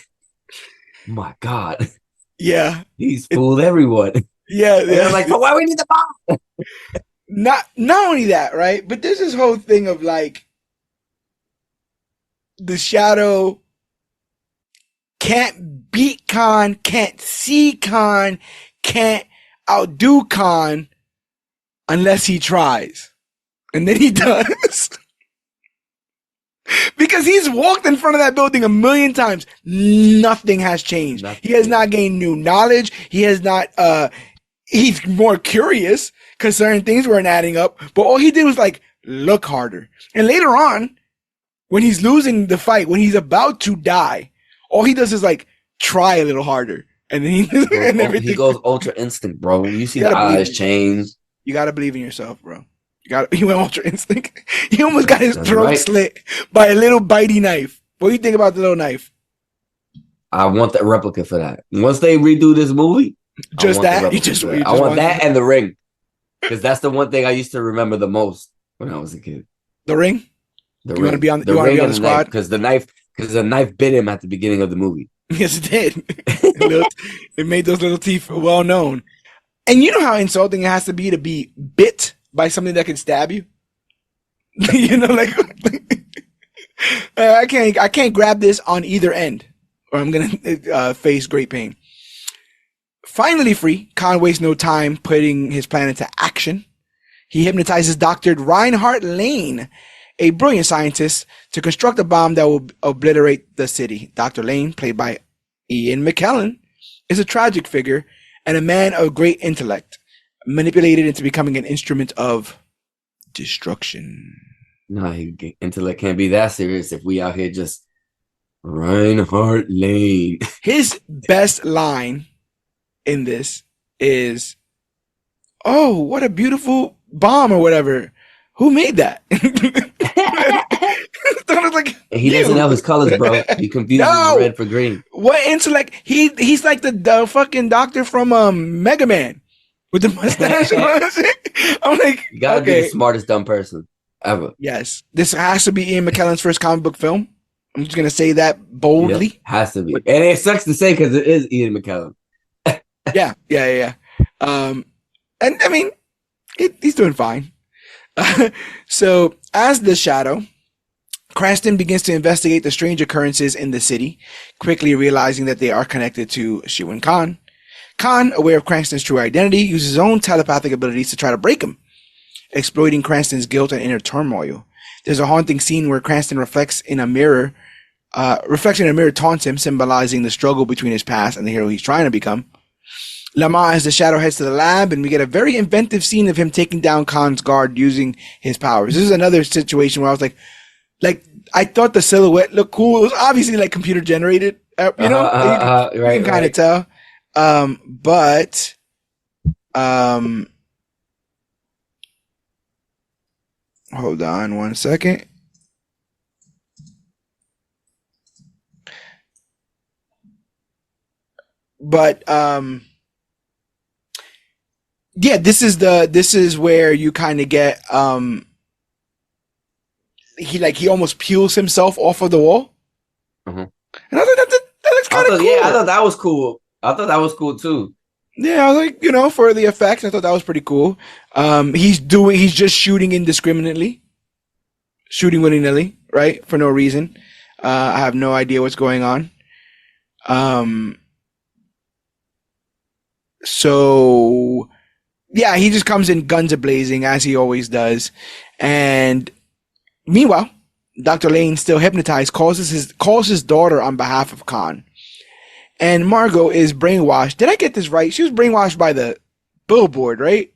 "My God, yeah, he's fooled everyone." Yeah, and I'm like, "But why we need the bomb?" Not only that, right? But there's this whole thing of like the Shadow can't beat Khan, can't see Khan, can't outdo Khan unless he tries. And then he does. Because he's walked in front of that building 1,000,000 times. Nothing has changed. He has not gained new knowledge. He has not, he's more curious because certain things weren't adding up. But all he did was like look harder. And later on, when he's losing the fight, when he's about to die, all he does is like try a little harder. And then he goes ultra instinct, bro. You see the eyes change. You gotta believe in yourself, bro. He went ultra instinct. He almost got his throat slit by a little bitey knife. What do you think about the little knife? I want the replica for that. Once they redo this movie, just that. I want that and the ring, because that's the one thing I used to remember the most when I was a kid. The ring. You want to be on the squad because the knife bit him at the beginning of the movie. Yes, it did. It made those little teeth well known. And you know how insulting it has to be bit by something that can stab you. You know, like I can't grab this on either end, or I'm gonna face great pain. Finally free, Khan wastes no time putting his plan into action. He hypnotizes Dr. Reinhardt Lane, a brilliant scientist, to construct a bomb that will obliterate the city. Dr. Lane, played by Ian McKellen, is a tragic figure and a man of great intellect, manipulated into becoming an instrument of destruction. No, intellect can't be that serious if we out here just Reinhardt Lane. His best line in this is, "Oh, what a beautiful bomb," or whatever. Who made that? Like, he doesn't know his colors, bro. He confuses red for green. What intellect? He's like the fucking doctor from Mega Man with the mustache. I'm like, you gotta be the smartest dumb person ever. Yes, this has to be Ian McKellen's first comic book film. I'm just gonna say that boldly. Yep, has to be, and it sucks to say because it is Ian McKellen. Yeah. And I mean, he's doing fine. So, as the Shadow, Cranston begins to investigate the strange occurrences in the city, quickly realizing that they are connected to Shiwan Khan. Khan, aware of Cranston's true identity, uses his own telepathic abilities to try to break him, exploiting Cranston's guilt and inner turmoil. There's a haunting scene where Cranston reflects in a mirror, taunts him, symbolizing the struggle between his past and the hero he's trying to become. Lamar, as the Shadow, heads to the lab, and we get a very inventive scene of him taking down Khan's guard using his powers. This is another situation where I was like, I thought the silhouette looked cool. It was obviously like computer generated, you can kind of tell. But hold on one second. But yeah, this is where you kind of get he almost peels himself off of the wall. Mm-hmm. And I thought that looks kind of cool. Yeah, I thought that was cool. I thought that was cool too. Yeah, I was like, for the effects, I thought that was pretty cool. He's just shooting indiscriminately, shooting willy-nilly, right? For no reason. I have no idea what's going on. So yeah, he just comes in guns a-blazing as he always does. And meanwhile, Dr. Lane, still hypnotized, calls his daughter on behalf of Khan. And Margot is brainwashed. Did I get this right? She was brainwashed by the billboard, right?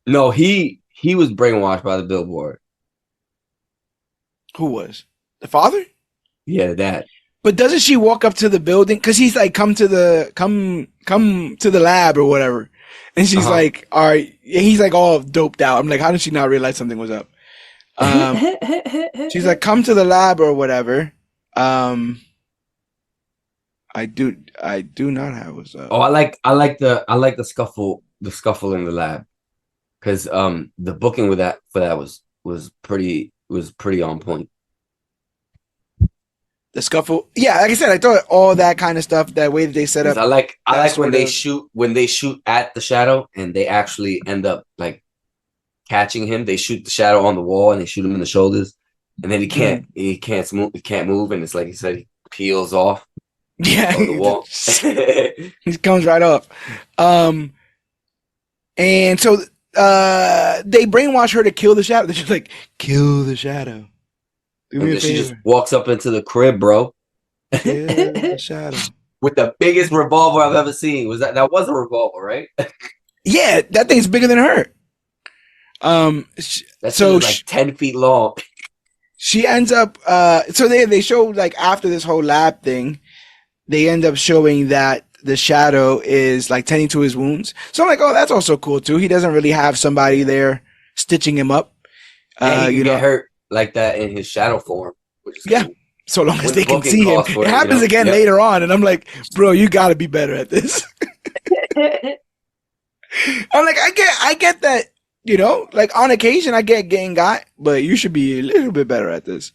No, he was brainwashed by the billboard. Who was? The father? Yeah, that. But doesn't she walk up to the building? Because he's like, come to the lab or whatever. And she's like, all right. He's like all doped out. I'm like, how did she not realize something was up? She's like, come to the lab or whatever. I do not have what's up. Oh, I like the scuffle in the lab, because the booking for that was pretty on point. The scuffle, yeah, like I said, I thought all that kind of stuff, that way that they set up. I like when they shoot at the Shadow and they actually end up like catching him. They shoot the Shadow on the wall and they shoot him in the shoulders, and then he can't move, and it's like he said, he peels off. Yeah, on the wall. He comes right up. And so they brainwash her to kill the Shadow. They're just like, kill the Shadow. Do me a favor. She just walks up into the crib, bro. Kill the Shadow. With the biggest revolver I've ever seen. That was a revolver, right? Yeah, that thing's bigger than her. That's so like 10 feet long. She ends up so they show, like, after this whole lab thing, they end up showing that the Shadow is like tending to his wounds. So I'm like, oh, that's also cool too. He doesn't really have somebody there stitching him up. And he can get hurt like that in his shadow form. Which is cool. So long as they can see him. It happens again later on, and I'm like, bro, you got to be better at this. I'm like, I get that, like on occasion I get getting got, but you should be a little bit better at this.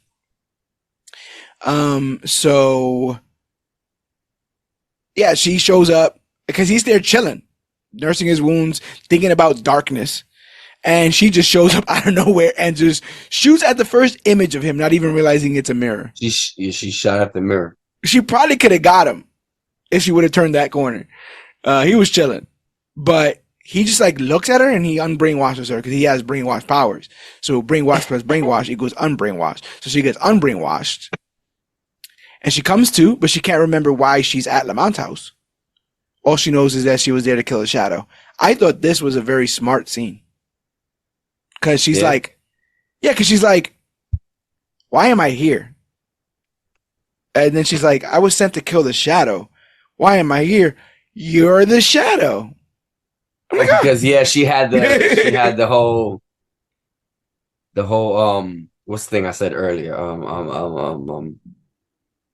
So yeah, she shows up because he's there chilling, nursing his wounds, thinking about darkness. And she just shows up out of nowhere and just shoots at the first image of him, not even realizing it's a mirror. She shot at the mirror. She probably could have got him if she would have turned that corner. He was chilling. But he just like looks at her and he unbrainwashes her because he has brainwash powers. So brainwash plus brainwash equals unbrainwashed. So she gets unbrainwashed. And she comes to, but she can't remember why she's at Lamont's house. All she knows is that she was there to kill the Shadow. I thought this was a very smart scene. Because she's like, why am I here? And then she's like, I was sent to kill the Shadow. Why am I here? You're the Shadow. I'm like, because she had the whole what's the thing I said earlier?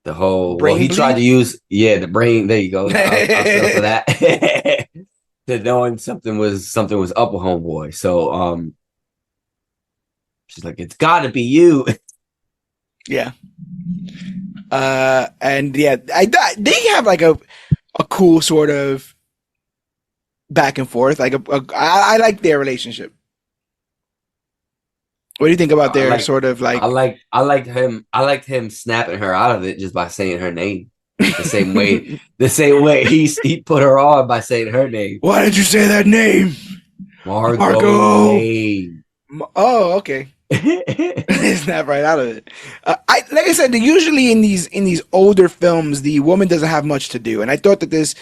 The whole he tried to use the brain. There you go. I'll for that. To knowing something was up with homeboy. So she's like, it's got to be you. Yeah. And they have like a cool sort of back and forth. Like I like their relationship. What do you think about their sort of like? I liked him snapping her out of it just by saying her name. The same way he put her on by saying her name. Why did you say that name? Margot Lane. Oh, okay. Snap right out of it. Like I said, usually in these older films, the woman doesn't have much to do, and I thought that this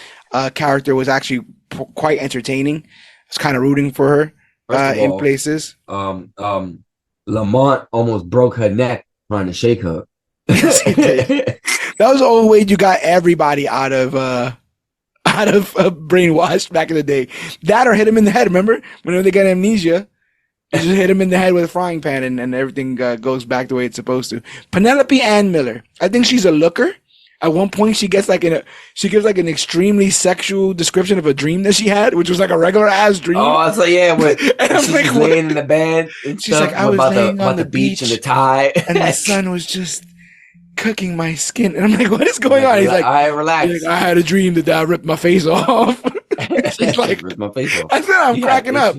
character was actually quite entertaining. I was kind of rooting for her in places. Lamont almost broke her neck trying to shake her. That was the only way you got everybody out of brainwashed back in the day. That or hit him in the head. Remember when they got amnesia? You just hit him in the head with a frying pan, and everything goes back the way it's supposed to. Penelope Ann Miller. I think she's a looker. At one point, she gives like an extremely sexual description of a dream that she had, which was like a regular ass dream. Oh, so yeah, she's like, laying in the bed. And she's like, I was laying on the beach and the tide, and the sun was just cooking my skin, and I'm like, what is going on? He's like, all right, relax. Like, I had a dream that I ripped my face off. She's like, ripped my face off. I said, I'm cracking up.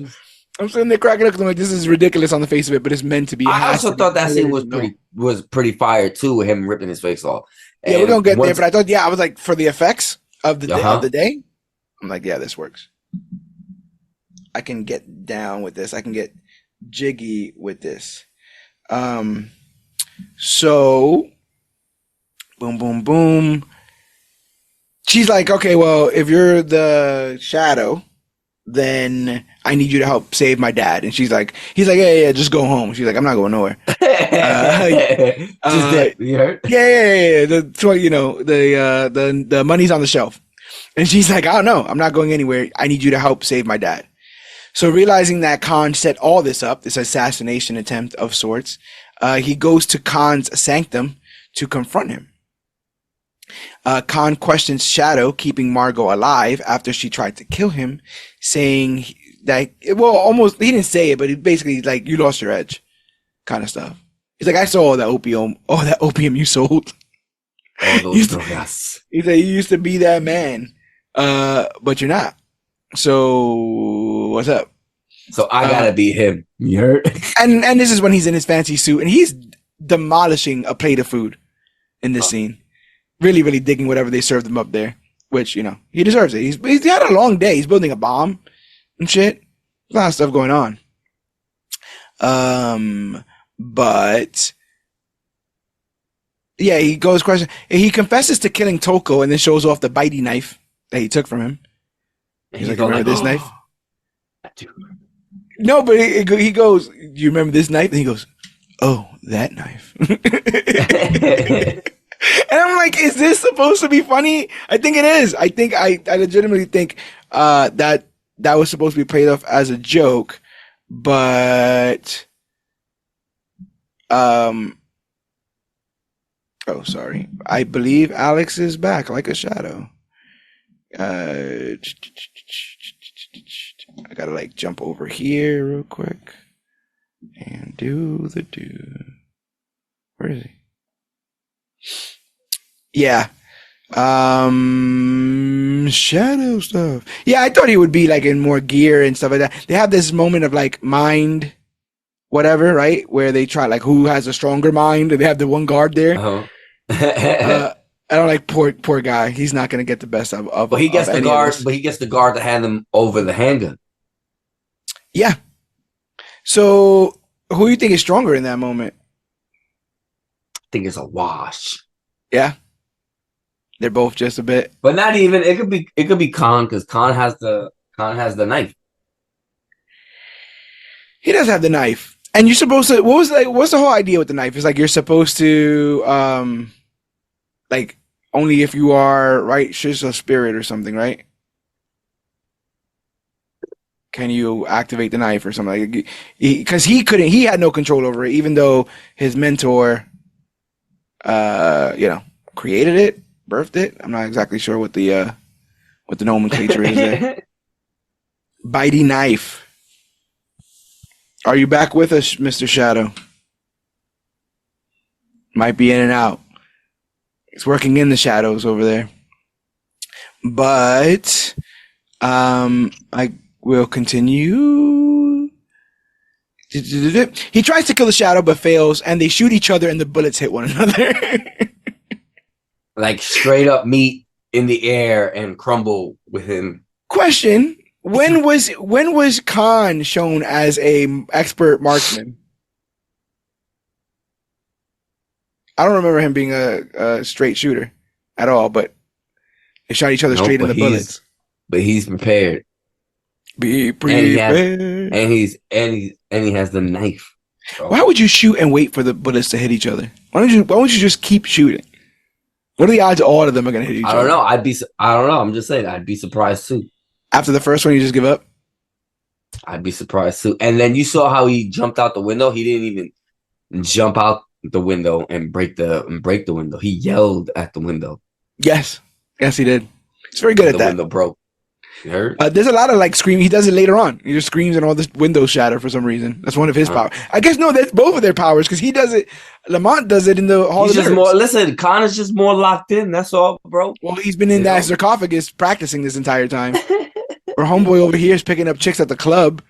I'm sitting there cracking up because I'm like, this is ridiculous on the face of it, but it's meant to be. I also thought that scene was pretty fire too, with him ripping his face off. Yeah, we're gonna get there, but I thought, I was like, for the effects of the day, I'm like, yeah, this works. I can get down with this. I can get jiggy with this. So, boom, boom, boom. She's like, okay, well, if you're the shadow, then I need you to help save my dad. And he's like, yeah, just go home. She's like, I'm not going nowhere. You heard? Yeah. The money's on the shelf. And she's like, I don't know. I'm not going anywhere. I need you to help save my dad. So realizing that Khan set all this up, this assassination attempt of sorts, he goes to Khan's sanctum to confront him. Khan questions Shadow keeping Margot alive after she tried to kill him, saying that, well, almost, he didn't say it, but he basically like, you lost your edge kind of stuff. He's like, I saw all that opium you sold. All those drogas. He's like, you used to be that man, but you're not. So what's up? So I gotta be him. You heard? And this is when he's in his fancy suit and he's demolishing a plate of food in this scene. Really, really digging whatever they served him up there, which, he deserves it. He's had a long day. He's building a bomb and shit. There's a lot of stuff going on. But yeah, he confesses to killing Toko and then shows off the bitey knife that he took from him. He's like, remember this knife? I do. No, but he goes, do you remember this knife? And he goes, oh, that knife. And I'm like, is this supposed to be funny? I think it is. I legitimately think that was supposed to be played off as a joke, but oh, sorry. I believe Alex is back like a shadow. I gotta jump over here real quick and do. Where is he? Yeah. Shadow stuff. Yeah, I thought he would be in more gear and stuff like that. They have this moment of mind whatever, right? Where they try who has a stronger mind, and they have the one guard there. I don't poor guy. He's not gonna get the best of But he gets the guard, but he gets the guard to hand him over the handgun. Yeah. So who do you think is stronger in that moment? I think it's a wash. Yeah. They're both just a bit, but not even. It could be Khan, because Khan has the knife. He does have the knife, and you're supposed to. What's the whole idea with the knife? It's you're supposed to only if you are righteous of spirit or something, right? Can you activate the knife or something? Because he couldn't. He had no control over it, even though his mentor, created it. Birthed it. I'm not exactly sure what the nomenclature is there. Bitey knife. Are you back with us, Mr. Shadow? Might be in and out. He's working in the shadows over there. But I will continue. He tries to kill the shadow but fails, and they shoot each other, and the bullets hit one another. Like straight up meet in the air and crumble with him. Question: when was Khan shown as a expert marksman? I don't remember him being a straight shooter at all, but they shot each other straight in the bullets. But he's prepared. Be prepared. And he has the knife. So. Why would you shoot and wait for the bullets to hit each other? Why don't you just keep shooting? What are the odds all of them are gonna hit each other? I don't know. I don't know. I'm just saying I'd be surprised too. After the first one, you just give up? I'd be surprised too. And then you saw how he jumped out the window. He didn't even jump out the window and break the window. He yelled at the window. Yes, he did. He's very good at that. The window broke. You heard? There's a lot of like screaming. He does it later on. He just screams and all this windows shatter for some reason. That's one of his powers. I guess no, that's both of their powers because he does it. Lamont does it in the Hall of Nerds. Listen, Connor's just more locked in. That's all, bro. Well, he's been in that sarcophagus practicing this entire time. Or homeboy over here is picking up chicks at the club.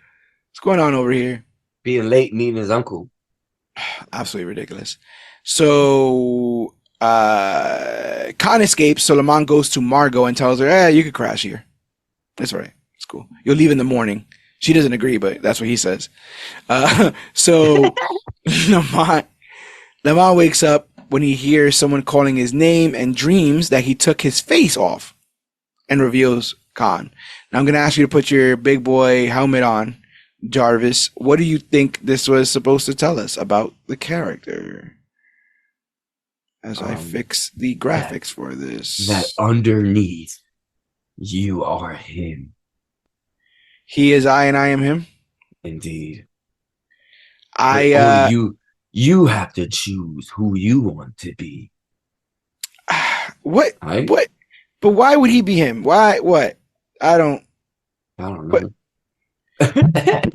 What's going on over here? Being late, meeting his uncle. Absolutely ridiculous. So Khan escapes. So Lamont goes to Margot and tells her, you could crash here. That's all right. It's cool. You'll leave in the morning. She doesn't agree, but that's what he says. So Lamont wakes up when he hears someone calling his name and dreams that he took his face off and reveals Khan. Now I'm going to ask you to put your big boy helmet on, Jarvis. What do you think this was supposed to tell us about the character? As I fix the graphics for this. That underneath, you are him. He is I and I am him? Indeed. You have to choose who you want to be. What? Right? What? But why would he be him? Why? What? I don't know. I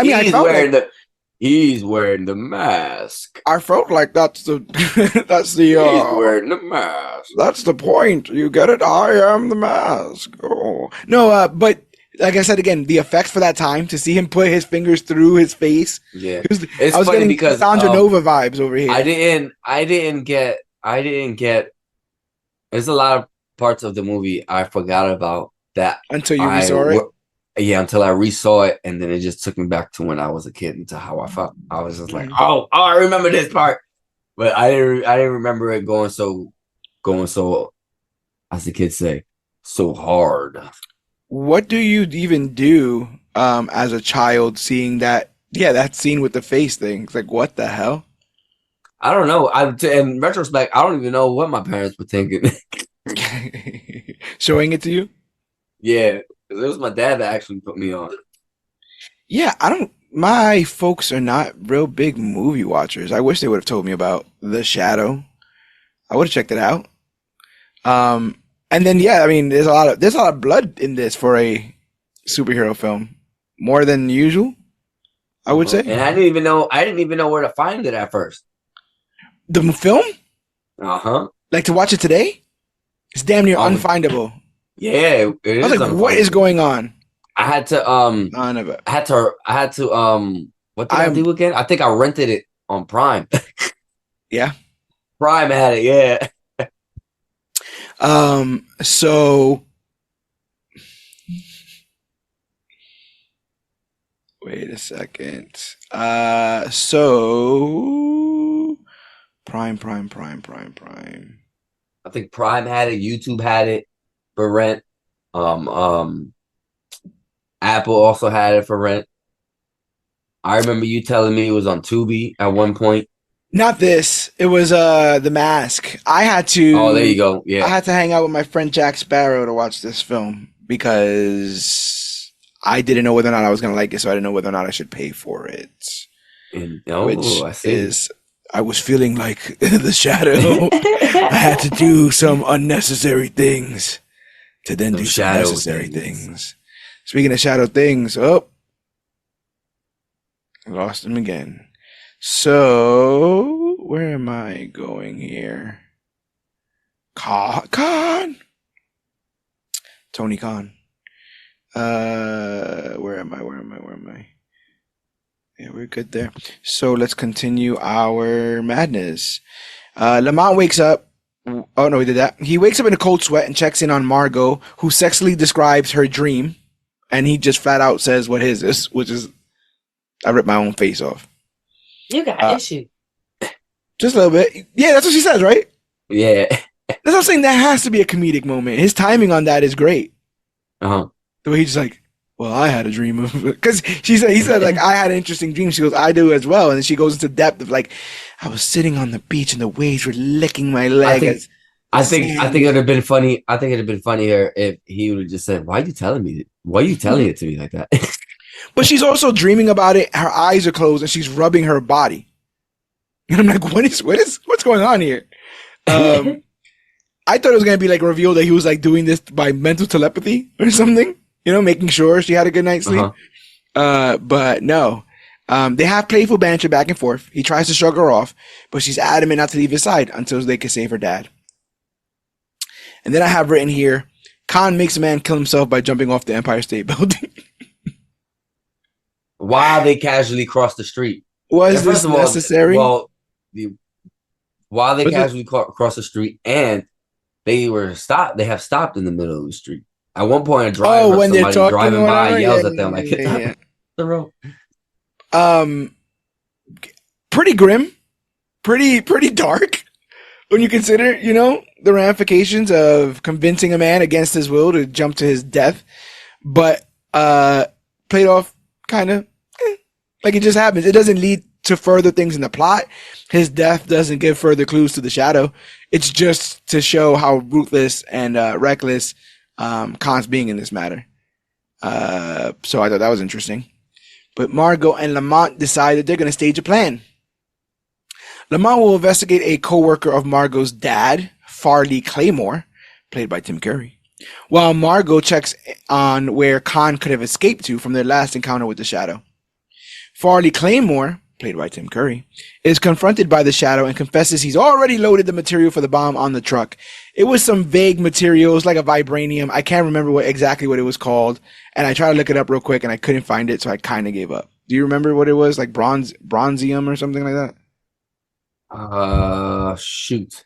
mean, I felt like he's wearing the mask. I felt like that's the he's wearing the mask. That's the point. You get it? I am the mask. Oh no, but like I said again, the effects for that time to see him put his fingers through his face. Yeah, I was funny because Sandra Nova vibes over here. I didn't get. There's a lot of parts of the movie I forgot about that until you resaw it. Yeah, until I resaw it, and then it just took me back to when I was a kid and to how I felt. I was just like, oh, I remember this part, but I didn't remember it going so, as the kids say, so hard. What do you even do as a child seeing that? Yeah, that scene with the face thing. It's like, what the hell? I don't know. In retrospect, I don't even know what my parents were thinking. Showing it to you? Yeah. It was my dad that actually put me on. Yeah, my folks are not real big movie watchers. I wish they would have told me about The Shadow. I would have checked it out. And then yeah, I mean there's a lot of blood in this for a superhero film. More than usual, I would say. And I didn't even know where to find it at first. The film? Uh-huh. Like to watch it today? It's damn near unfindable. Yeah, it I was like, what is going on? I had to what did I do again? I think I rented it on Prime. Yeah. Prime had it, yeah. So wait a second. So Prime. I think Prime had it, YouTube had it for rent. Apple also had it for rent. I remember you telling me it was on Tubi at one point. Not this. It was The Mask. I had to. Oh, there you go. Yeah. I had to hang out with my friend Jack Sparrow to watch this film because I didn't know whether or not I was going to like it, so I didn't know whether or not I should pay for it. I was feeling like the Shadow. I had to do some unnecessary things to then do some necessary things. Speaking of shadow things, I lost him again. So, where am I going here? Khan. Tony Khan. Where am I? Yeah, we're good there. So let's continue our madness. Lamont wakes up. Oh no, he did that. He wakes up in a cold sweat and checks in on Margot, who sexily describes her dream, and he just flat out says what his is, which is, I ripped my own face off. You got issue. Just a little bit. Yeah, that's what she says, right? Yeah. That's what I'm saying. That has to be a comedic moment. His timing on that is great. Uh-huh. The way he's just like, well, I had a dream of, because he said like, I had an interesting dream. She goes, I do as well. And then she goes into depth of like, I was sitting on the beach and the waves were licking my leg. I think it would have been funny. I think it'd have been funnier if he would have just said, "Why are you telling me? Why are you telling it to me like that?" But she's also dreaming about it. Her eyes are closed and she's rubbing her body. And I'm like, what's going on here? I thought it was going to be like revealed that he was like doing this by mental telepathy or something, making sure she had a good night's sleep. But no, they have playful banter back and forth. He tries to shrug her off, but she's adamant not to leave his side until they can save her dad. And then I have written here, Khan makes a man kill himself by jumping off the Empire State Building. While they casually cross the street. Was this necessary? While they casually cross the street, and they have stopped in the middle of the street. At one point, a driver, when they're talking driving by, yells at them like, "Hit the road." Pretty grim, pretty dark when you consider, the ramifications of convincing a man against his will to jump to his death, but played off kind of like it just happens. It doesn't lead to further things in the plot. His death doesn't give further clues to the shadow. It's just to show how ruthless and reckless Khan's being in this matter. So I thought that was interesting. But Margot and Lamont decide that they're going to stage a plan. Lamont will investigate a co-worker of Margot's dad, Farley Claymore, played by Tim Curry, while Margot checks on where Khan could have escaped to from their last encounter with the Shadow. Farley Claymore, played by Tim Curry, is confronted by the Shadow and confesses he's already loaded the material for the bomb on the truck. It was some vague material. It was like a vibranium. I can't remember exactly what it was called, and I tried to look it up real quick, and I couldn't find it, so I kind of gave up. Do you remember what it was? Like bronzium or something like that? Shoot.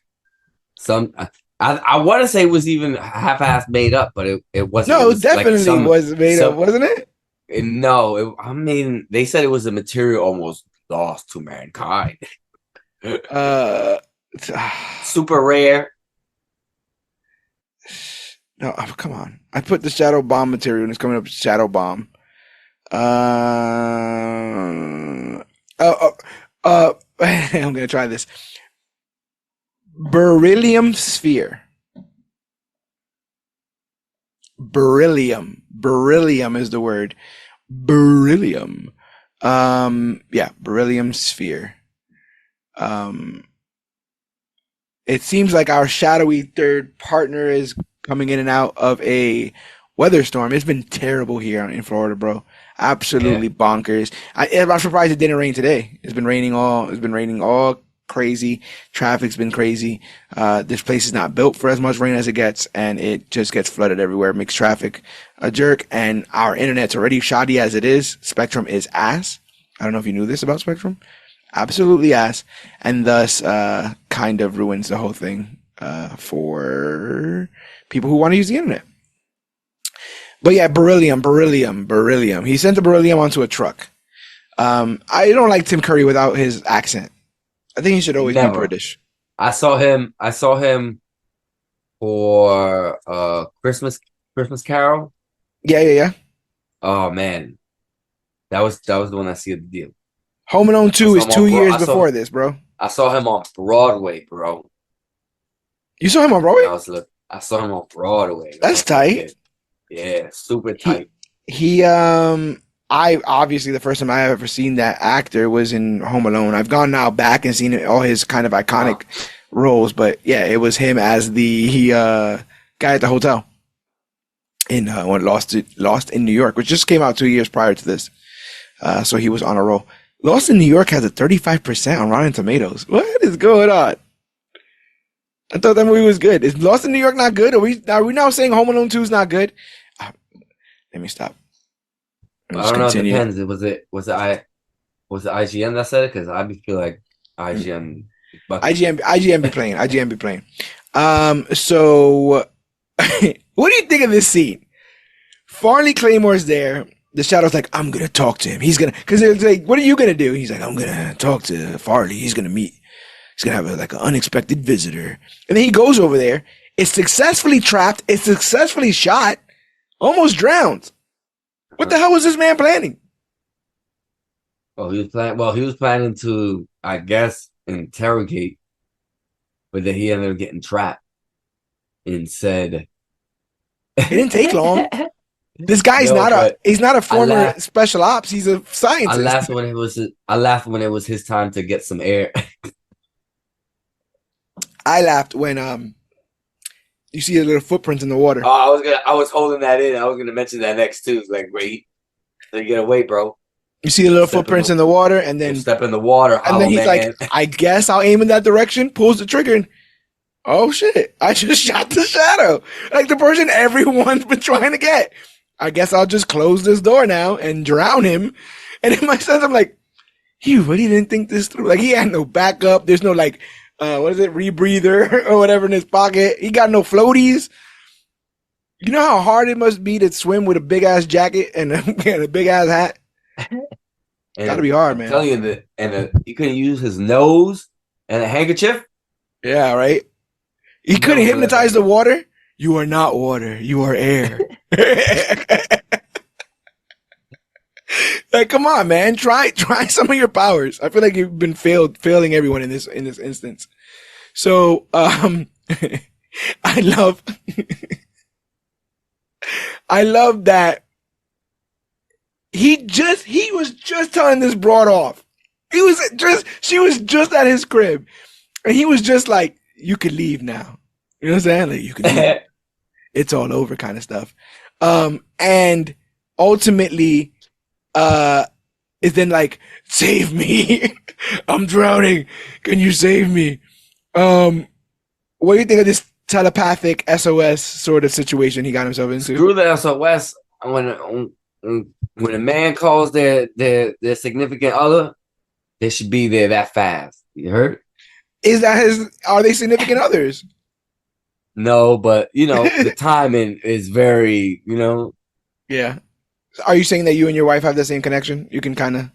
I want to say it was even half-assed made up, but it wasn't. No, it definitely was made up, wasn't it? No, they said it was a material almost lost to mankind. Super rare. No, come on. I put the shadow bomb material and it's coming up shadow bomb. I'm gonna try this. Beryllium sphere. Beryllium is the word. Beryllium. Beryllium sphere. It seems like our shadowy third partner is coming in and out of a weather storm. It's been terrible here in Florida, bro. Absolutely bonkers. I'm surprised it didn't rain today. It's been raining all crazy. Traffic's been crazy. This place is not built for as much rain as it gets, and it just gets flooded everywhere. It makes traffic a jerk, and our internet's already shoddy as it is. Spectrum is ass. I don't know if you knew this about Spectrum. Absolutely ass, and thus kind of ruins the whole thing for people who want to use the internet. But yeah, beryllium. He sent the beryllium onto a truck. I don't like Tim Curry without his accent. I think he should always be British. I saw him for Christmas Carol. Yeah. Oh man. That was the one I sealed the deal. Home Alone 2 is 2 years before this, bro. I saw him on Broadway, bro. You saw him on Broadway? I saw him on Broadway. That's tight. Yeah, super tight. I obviously the first time I ever seen that actor was in Home Alone. I've gone now back and seen all his kind of iconic roles, but yeah, it was him as the guy at the hotel in Lost in New York, which just came out 2 years prior to this. So he was on a roll. Lost in New York has a 35% on Rotten Tomatoes. What is going on? I thought that movie was good. Is Lost in New York not good? Are we now saying Home Alone 2 is not good? Let me stop. I don't know. It depends. Was it IGN that said it? Because I feel like IGN. IGN be playing. IGN be playing. So, what do you think of this scene? Farley Claymore's there. The Shadow's like, I'm gonna talk to him. He's gonna, because it's like, what are you gonna do? He's like, I'm gonna talk to Farley. He's gonna have an unexpected visitor. And then he goes over there. It's successfully trapped. It's successfully shot. Almost drowned. What the hell was this man planning? Oh, he was planning to, I guess, interrogate, but then he ended up getting trapped and said, it didn't take long. This guy's he's not a former special ops. He's a scientist. I laughed when it was his time to get some air. I laughed when you see a little footprints in the water. Oh, I was holding that in. I was gonna mention that next too. It's like, wait, so you get away, bro. You see the little footprints in the water, and then step in the water, and then he's like, I guess I'll aim in that direction. Pulls the trigger, and oh shit, I just shot the Shadow, like the person everyone's been trying to get. I guess I'll just close this door now and drown him. And in my sense, I'm like, he really didn't think this through. Like, he had no backup. There's no like, rebreather or whatever in his pocket. He got no floaties. You know how hard it must be to swim with a big ass jacket and a big ass hat? Gotta be hard, man. I'm telling you that, he couldn't use his nose and a handkerchief. Yeah, right. He couldn't hypnotize the water. You are not water. You are air. Like, come on, man. Try some of your powers. I feel like you've been failing everyone in this instance. So, I love that he was just telling this broad off. She was just at his crib, and he was just like, you could leave now. You know what I'm saying? Like, you could leave. It's all over kind of stuff. And ultimately, is then like, save me. I'm drowning. Can you save me? What do you think of this telepathic SOS sort of situation he got himself into? Screw the SOS. When a man calls their significant other, they should be there that fast. You heard? Are they significant others? No, but the timing is very, Yeah. Are you saying that you and your wife have the same connection? You can kind of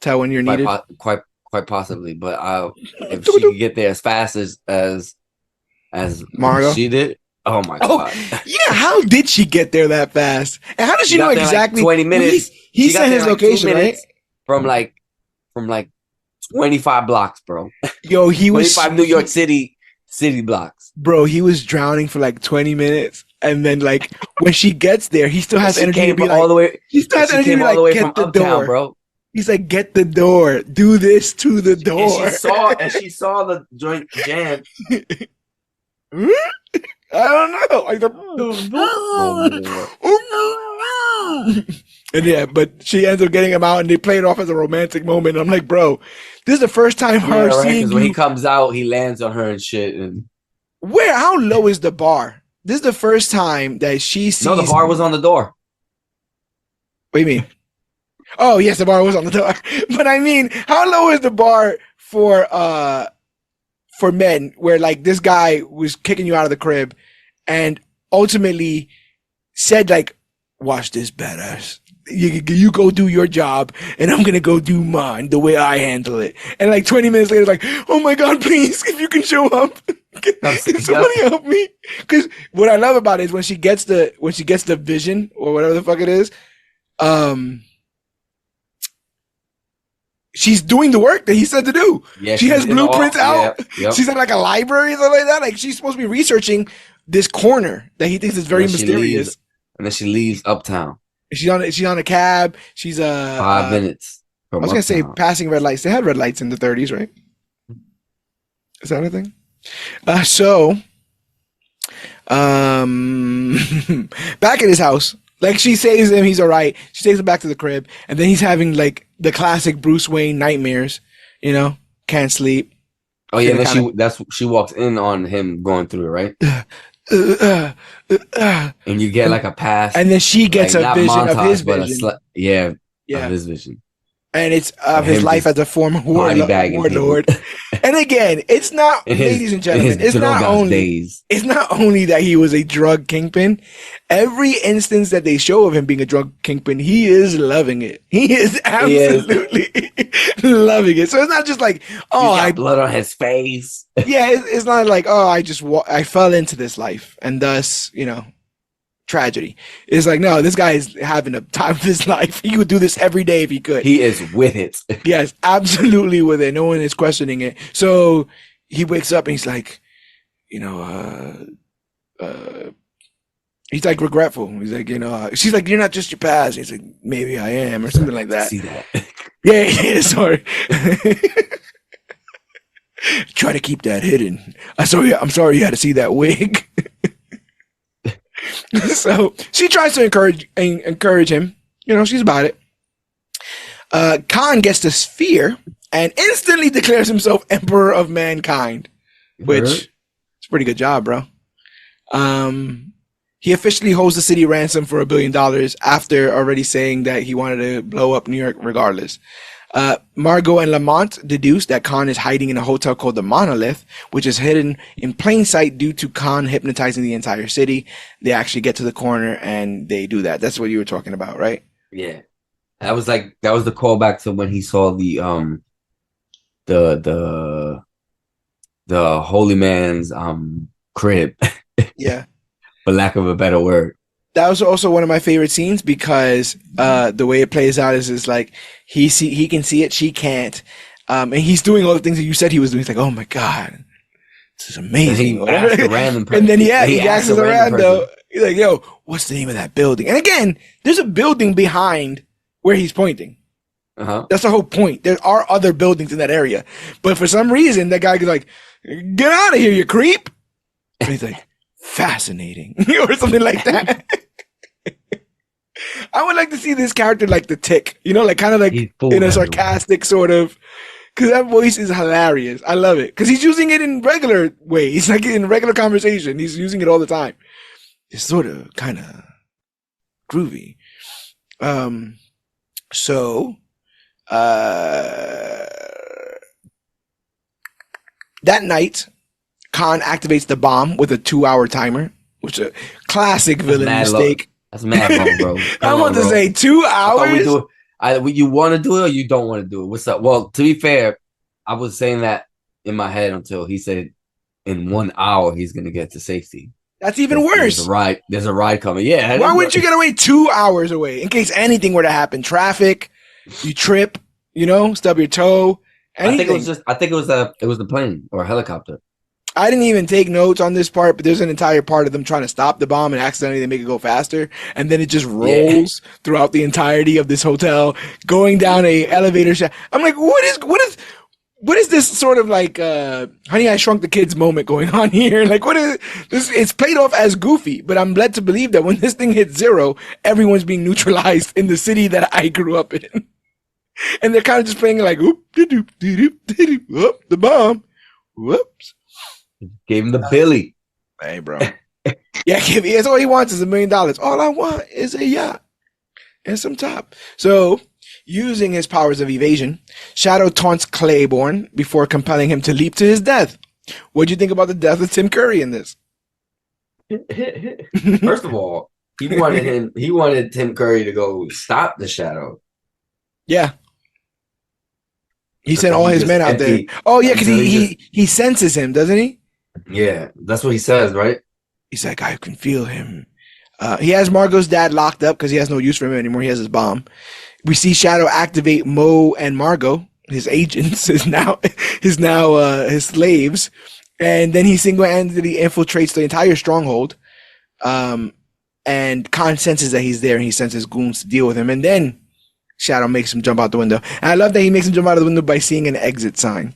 tell when you're needed? Quite possibly, but if she could get there as fast as Margo she did. Oh my god! Yeah, how did she get there that fast? And how does she know exactly? Like 20 minutes. He sent his location, right? From like 25 blocks, bro. Yo, he was 25 New York City blocks. Bro, he was drowning for like 20 minutes, and then like when she gets there, he still has energy to be like, all the way. He still has energy to be like, get the door, bro. He's like, get the door. Do this to the door. And she saw the joint jam. I don't know. Like and yeah, but she ends up getting him out, and they play it off as a romantic moment. I'm like, bro, this is the first time seeing you. When he comes out, he lands on her and shit. And how low is the bar? This is the first time that she sees. No, the bar was on the door. What do you mean? Oh, yes, the bar was on the door. But I mean, how low is the bar for men, where like this guy was kicking you out of the crib and ultimately said like, watch this, badass. You go do your job and I'm gonna go do mine the way I handle it. And like 20 minutes later, like, oh my god, please, if you can show up, can somebody help me? Because what I love about it is when she gets the vision or whatever the fuck it is, she's doing the work that he said to do. Yeah, she has blueprints out. Yep. She's in like a library or something like that. Like, she's supposed to be researching this corner that he thinks is very mysterious. And then she leaves uptown. She's on a cab. She's 5 minutes. I was gonna say passing red lights. They had red lights in the 30s, right? Is that a thing? Back at his house, like, she saves him, he's all right. She takes him back to the crib, and then he's having like the classic Bruce Wayne nightmares. Can't sleep, Oh yeah, Kinda then she walks in on him going through it, right? uh, And you get like a past, and then she gets like a not vision of his montage, but vision. of Yeah. his vision. And it's Of of his him life just as a former body bagging warlord. people And again, it's not, ladies and in his gentlemen, drogas days. it's not only that he was a drug kingpin. Every instance that they show of him being a drug kingpin, he is loving it. He is absolutely loving it. So it's not just like, oh, He's got blood on his face. yeah, it's not like, oh, I fell into this life and thus, tragedy. It's like, no, this guy is having a time of his life. He would do this every day if he could. He is with it. Yes, absolutely with it. No one is questioning it. So he wakes up and he's like, he's like regretful. He's like, she's like, you're not just your past. He's like, maybe I am, or something like that. See that? Yeah, sorry. Try to keep that hidden. I'm sorry you had to see that wig. So she tries to encourage him. She's about it. Khan gets the sphere and instantly declares himself emperor of mankind, which is a pretty good job, bro. He officially holds the city ransom for $1 billion after already saying that he wanted to blow up New York regardless. Margot and Lamont deduce that Khan is hiding in a hotel called the Monolith, which is hidden in plain sight due to Khan hypnotizing the entire city. They actually get to the corner and they do that. That's what you were talking about, right? Yeah. That was the callback to when he saw the holy man's crib. Yeah. For lack of a better word. That was also one of my favorite scenes because the way it plays out is like he can see it, she can't. And he's doing all the things that you said he was doing. He's like, oh my God, this is amazing. And he asked a random person. And then he asks a random. He's like, yo, what's the name of that building? And again, there's a building behind where he's pointing. Uh-huh. That's the whole point. There are other buildings in that area. But for some reason, that guy is like, get out of here, you creep. And he's like, fascinating. Or something like that. I would like to see this character like the Tick, like kind of like in a sarcastic sort of, because that voice is hilarious. I love it because he's using it in regular ways, like in regular conversation. He's using it all the time. It's sort of kind of groovy. So that night, Khan activates the bomb with a 2-hour timer, which is a classic villain mistake. That's mad long, bro. I want to say 2 hours. You want to do it or you don't want to do it? What's up? Well, to be fair, I was saying that in my head until he said in 1 hour he's going to get to safety. That's even worse. There's a ride coming. Yeah. Why wouldn't you get away 2 hours away in case anything were to happen? Traffic, you trip, stub your toe. Anything. I think it was the plane or a helicopter. I didn't even take notes on this part, but there's an entire part of them trying to stop the bomb and accidentally they make it go faster. And then it just rolls throughout the entirety of this hotel, going down a elevator shaft. I'm like, what is this sort of like, Honey, I Shrunk the Kids moment going on here? Like, what is this? It's played off as goofy, but I'm led to believe that when this thing hits zero, everyone's being neutralized in the city that I grew up in. And they're kind of just playing like, oop, doop, doop, doop, whoop, the bomb. Whoops. Gave him the Billy. Hey, bro. Yeah, that's all he wants is $1 million. All I want is a yacht and some top. So, using his powers of evasion, Shadow taunts Claiborne before compelling him to leap to his death. What do you think about the death of Tim Curry in this? First of all, he wanted Tim Curry to go stop the Shadow. Yeah. He sent all his men out there. Oh, yeah, because he senses him, doesn't he? Yeah, that's what he says, right? He's like, I can feel him. He has Margot's dad locked up because he has no use for him anymore. He has his bomb. We see Shadow activate Mo and Margot, his agents, his slaves, and then he single-handedly infiltrates the entire stronghold. And Khan senses that he's there, and he sends his goons to deal with him. And then Shadow makes him jump out the window. And I love that he makes him jump out of the window by seeing an exit sign.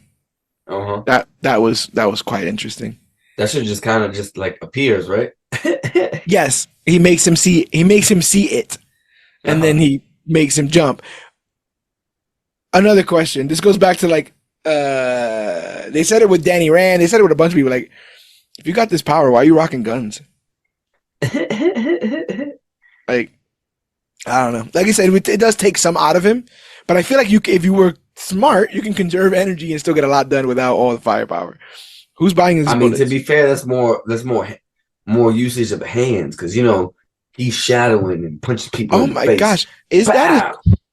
Uh-huh. That was quite interesting. That should just kind of just like appears, right? Yes, he makes him see it, and then he makes him jump. Another question. This goes back to like They said it with Danny Rand. They said it with a bunch of people. Like, if you got this power, why are you rocking guns? Like, I don't know. Like I said, it does take some out of him, but I feel like if you were smart, you can conserve energy and still get a lot done without all the firepower. Who's buying his bullets? To be fair, that's more usage of hands because he's shadowing and punching people. Oh in the my face. gosh,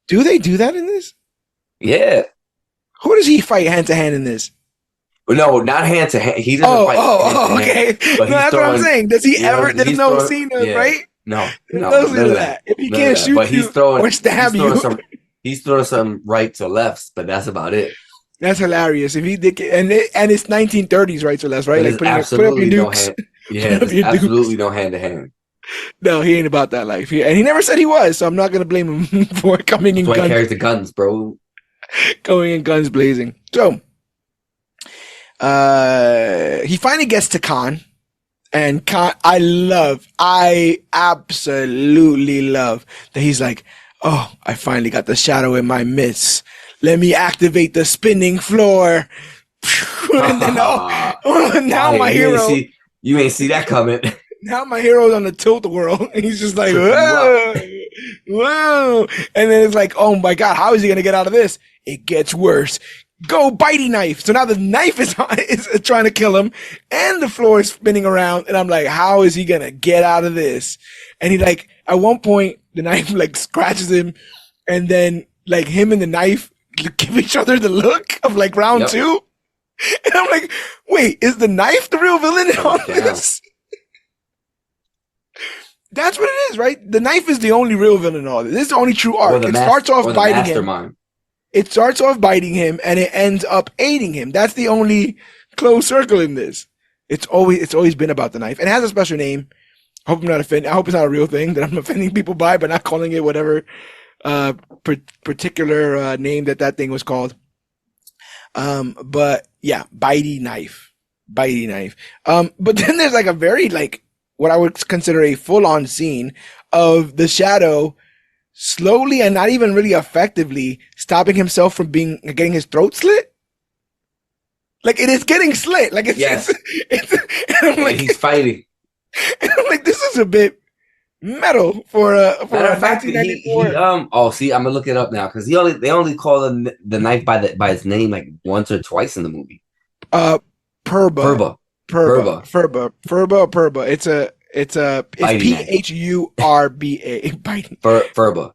do they do that in this? Yeah. Who does he fight hand to hand in this? No, not hand to hand. He doesn't fight. Okay. But that's what I'm saying. Does he ever? There's no scene of right. No, none of that. If he can't shoot you or stab you, he's throwing some rights or lefts, but that's about it. That's hilarious. If he did, and it's 1930s rights or lefts, right? Like put up your dukes. There's absolutely no hand to hand. No, he ain't about that life. And he never said he was, so I'm not gonna blame him for coming in. That's why he carries the guns, bro. Going in guns blazing. So, he finally gets to Khan. And Khan, I absolutely love that he's like, oh, I finally got the shadow in my midst. Let me activate the spinning floor. And then, now my hero. You ain't see that coming. Now my hero's on the tilt-a-whirl. And he's just like, whoa, whoa. And then it's like, oh my God, how is he going to get out of this? It gets worse. Go bitey knife. So now the knife is trying to kill him and the floor is spinning around. And I'm like, how is he going to get out of this? And he like, at one point, the knife like scratches him and then like him and the knife give each other the look of like round two. And I'm like, wait, is the knife the real villain on this? That's what it is, right? The knife is the only real villain in all this. This is the only true arc. It starts off biting him. It starts off biting him and it ends up aiding him. That's the only closed circle in this. It's always been about the knife. And it has a special name. I hope I'm not offending. I hope it's not a real thing that I'm offending people by, but not calling it whatever particular name that thing was called. But yeah, bitey knife. But then there's like a very like what I would consider a full-on scene of the shadow slowly and not even really effectively stopping himself from getting his throat slit. Like it is getting slit. Like it's I'm like, he's fighting. And I'm like, this is a bit metal for a 1994. See, I'm gonna look it up now because they only call the knife by its name like once or twice in the movie. Purba. It's Phurba. Biting. Purba.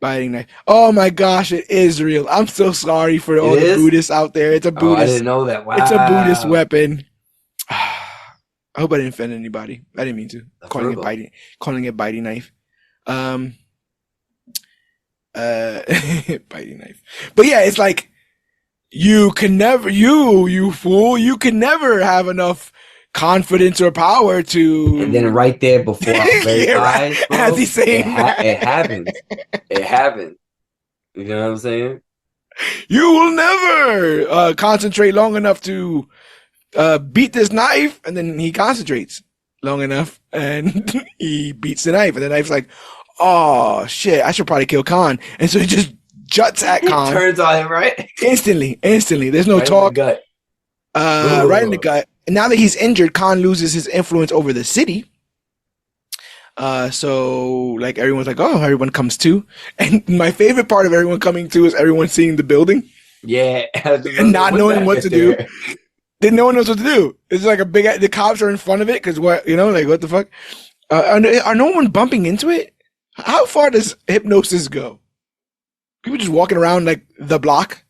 Biting knife. Oh my gosh, it is real. I'm so sorry for all the Buddhists out there. It's a Buddhist. I didn't know that. Wow. It's a Buddhist weapon. I hope I didn't offend anybody. I didn't mean to. Calling it biting knife. Biting knife. But yeah, it's like you fool, you can never have enough confidence or power to. And then right there before our very eyes, bro, as he's saying, it happens. It happens. You know what I'm saying? You will never concentrate long enough to beat this knife, and then he concentrates long enough, and he beats the knife, and the knife's like, oh shit, I should probably kill Khan, and so he just juts at Khan. Turns on him, right? Instantly. There's no talk. In the gut. Right in the gut. And now that he's injured, Khan loses his influence over the city. So like everyone's like, oh, everyone comes to. And my favorite part of everyone coming to is everyone seeing the building. Yeah. And not knowing what to do. Then no one knows what to do. It's like the cops are in front of it because what the fuck? Are no one bumping into it? How far does hypnosis go? People just walking around like the block?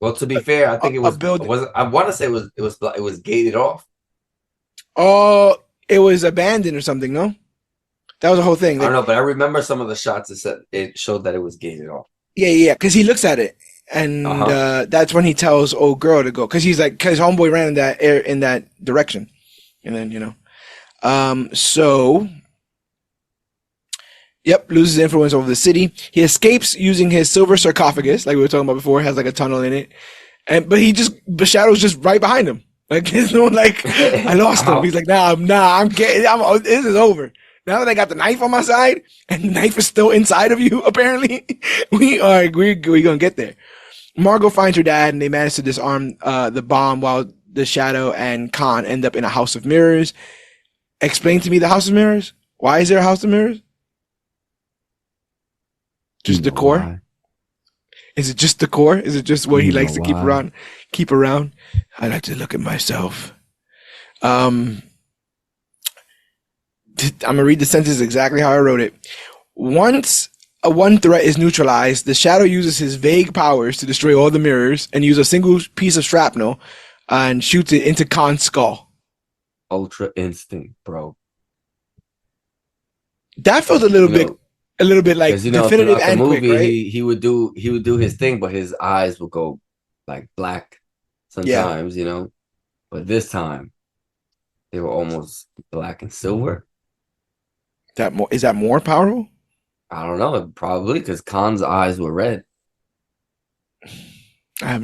Well, to be fair, I think I want to say it was gated off. Oh, it was abandoned or something, no? That was the whole thing. I don't know, but I remember some of the shots it showed that it was gated off. Yeah, because he looks at it, and that's when he tells old girl to go, because he's like, because homeboy ran in that direction, and then so. Yep, loses influence over the city. He escapes using his silver sarcophagus, like we were talking about before. It has like a tunnel in it, but the shadow's just right behind him. Like there's no like, I lost him. He's like, this is over. Now that I got the knife on my side, and the knife is still inside of you, apparently, we gonna get there. Margot finds her dad, and they manage to disarm the bomb while the Shadow and Khan end up in a house of mirrors. Explain to me the house of mirrors. Why is there a house of mirrors? Just decor? Why? Is it just decor? Is it just what he likes to keep why. around? I like to look at myself. I'm gonna read the sentence exactly how I wrote it. Once one threat is neutralized, the Shadow uses his vague powers to destroy all the mirrors and use a single piece of shrapnel and shoots it into Khan's skull. Ultra instinct, bro. That felt a little bit like 'Cause, definitive throughout and the quick, movie, right? he would do his thing, but his eyes would go like black sometimes, But this time, they were almost black and silver. Is that more powerful? I don't know, probably because Khan's eyes were red. I have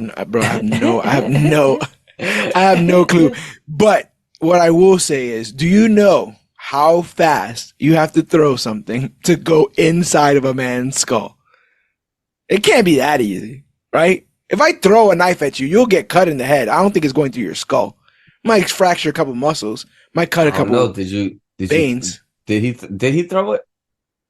no clue. But what I will say is, do you know how fast you have to throw something to go inside of a man's skull? It can't be that easy, right? If I throw a knife at you, you'll get cut in the head. I don't think it's going through your skull. Might fracture a couple muscles. Might cut a couple. No, did veins. Did he throw it?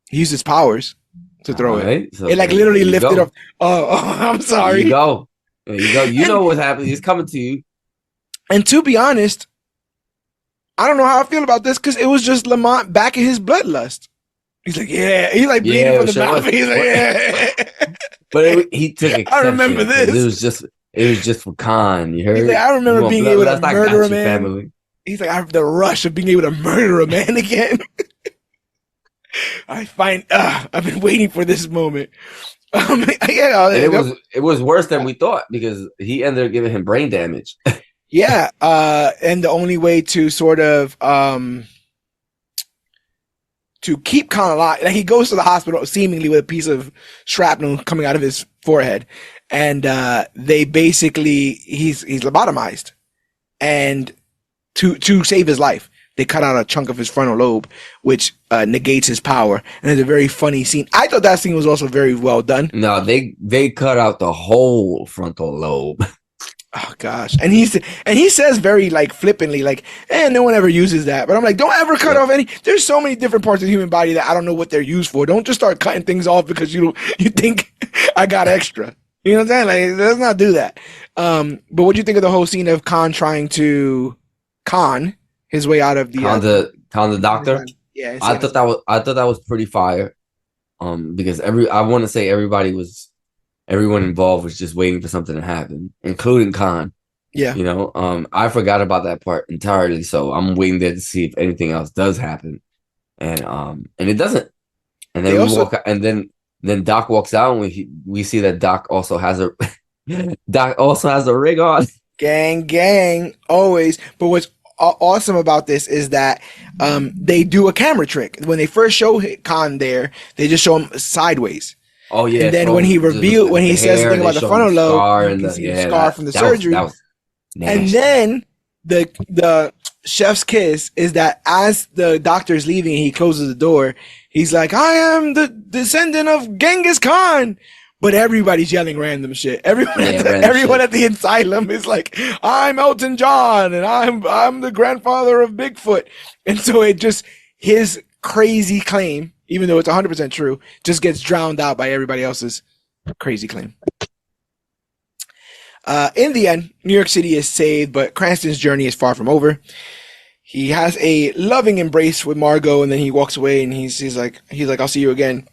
He used his powers to throw it. So It like there literally you lifted go. up. Oh, I'm sorry. There you go. There you go. You know what's happening. He's coming to you. And to be honest, I don't know how I feel about this because it was just Lamont back in his bloodlust. He's like, yeah. He's like bleeding Yeah, from the sure mouth. was. He's like, yeah. But he took exception. I remember this. It was just for Khan. You heard? He's like, I remember You want being blood? able to That's not murder a got you, man. family. He's like, I have the rush of being able to murder a man again. I've been waiting for this moment. And it was worse than we thought because he ended up giving him brain damage. Yeah, and the only way to sort of to keep Khan alive, like he goes to the hospital seemingly with a piece of shrapnel coming out of his forehead, and they basically he's lobotomized, and to save his life, they cut out a chunk of his frontal lobe, which negates his power, and it's a very funny scene. I thought that scene was also very well done. No, they cut out the whole frontal lobe. Oh gosh, and he says very like flippantly, like, no one ever uses that. But I'm like, don't ever cut off any. There's so many different parts of the human body that I don't know what they're used for. Don't just start cutting things off because you think I got extra. You know what I'm saying? Like, let's not do that. But what do you think of the whole scene of Khan trying to con his way out of the Khan the doctor? Yeah, I thought that was pretty fire. Because I want to say everyone involved was just waiting for something to happen, including Khan. Yeah. I forgot about that part entirely, so I'm waiting there to see if anything else does happen. And it doesn't. And then then Doc walks out and we see that Doc also has a rig on. Gang, always. But what's awesome about this is that they do a camera trick. When they first show Khan there, they just show him sideways. Oh yeah. And then when he says the thing about the frontal lobe, you can see the scar from the surgery. And then the chef's kiss is that as the doctor is leaving, he closes the door. He's like, I am the descendant of Genghis Khan. But everybody's yelling random shit. Everyone at the asylum is like, I'm Elton John and I'm the grandfather of Bigfoot. And so it just, his crazy claim, even though it's 100% true, just gets drowned out by everybody else's crazy claim. In the end, New York City is saved, but Cranston's journey is far from over. He has a loving embrace with Margot, and then he walks away, and he's like, I'll see you again.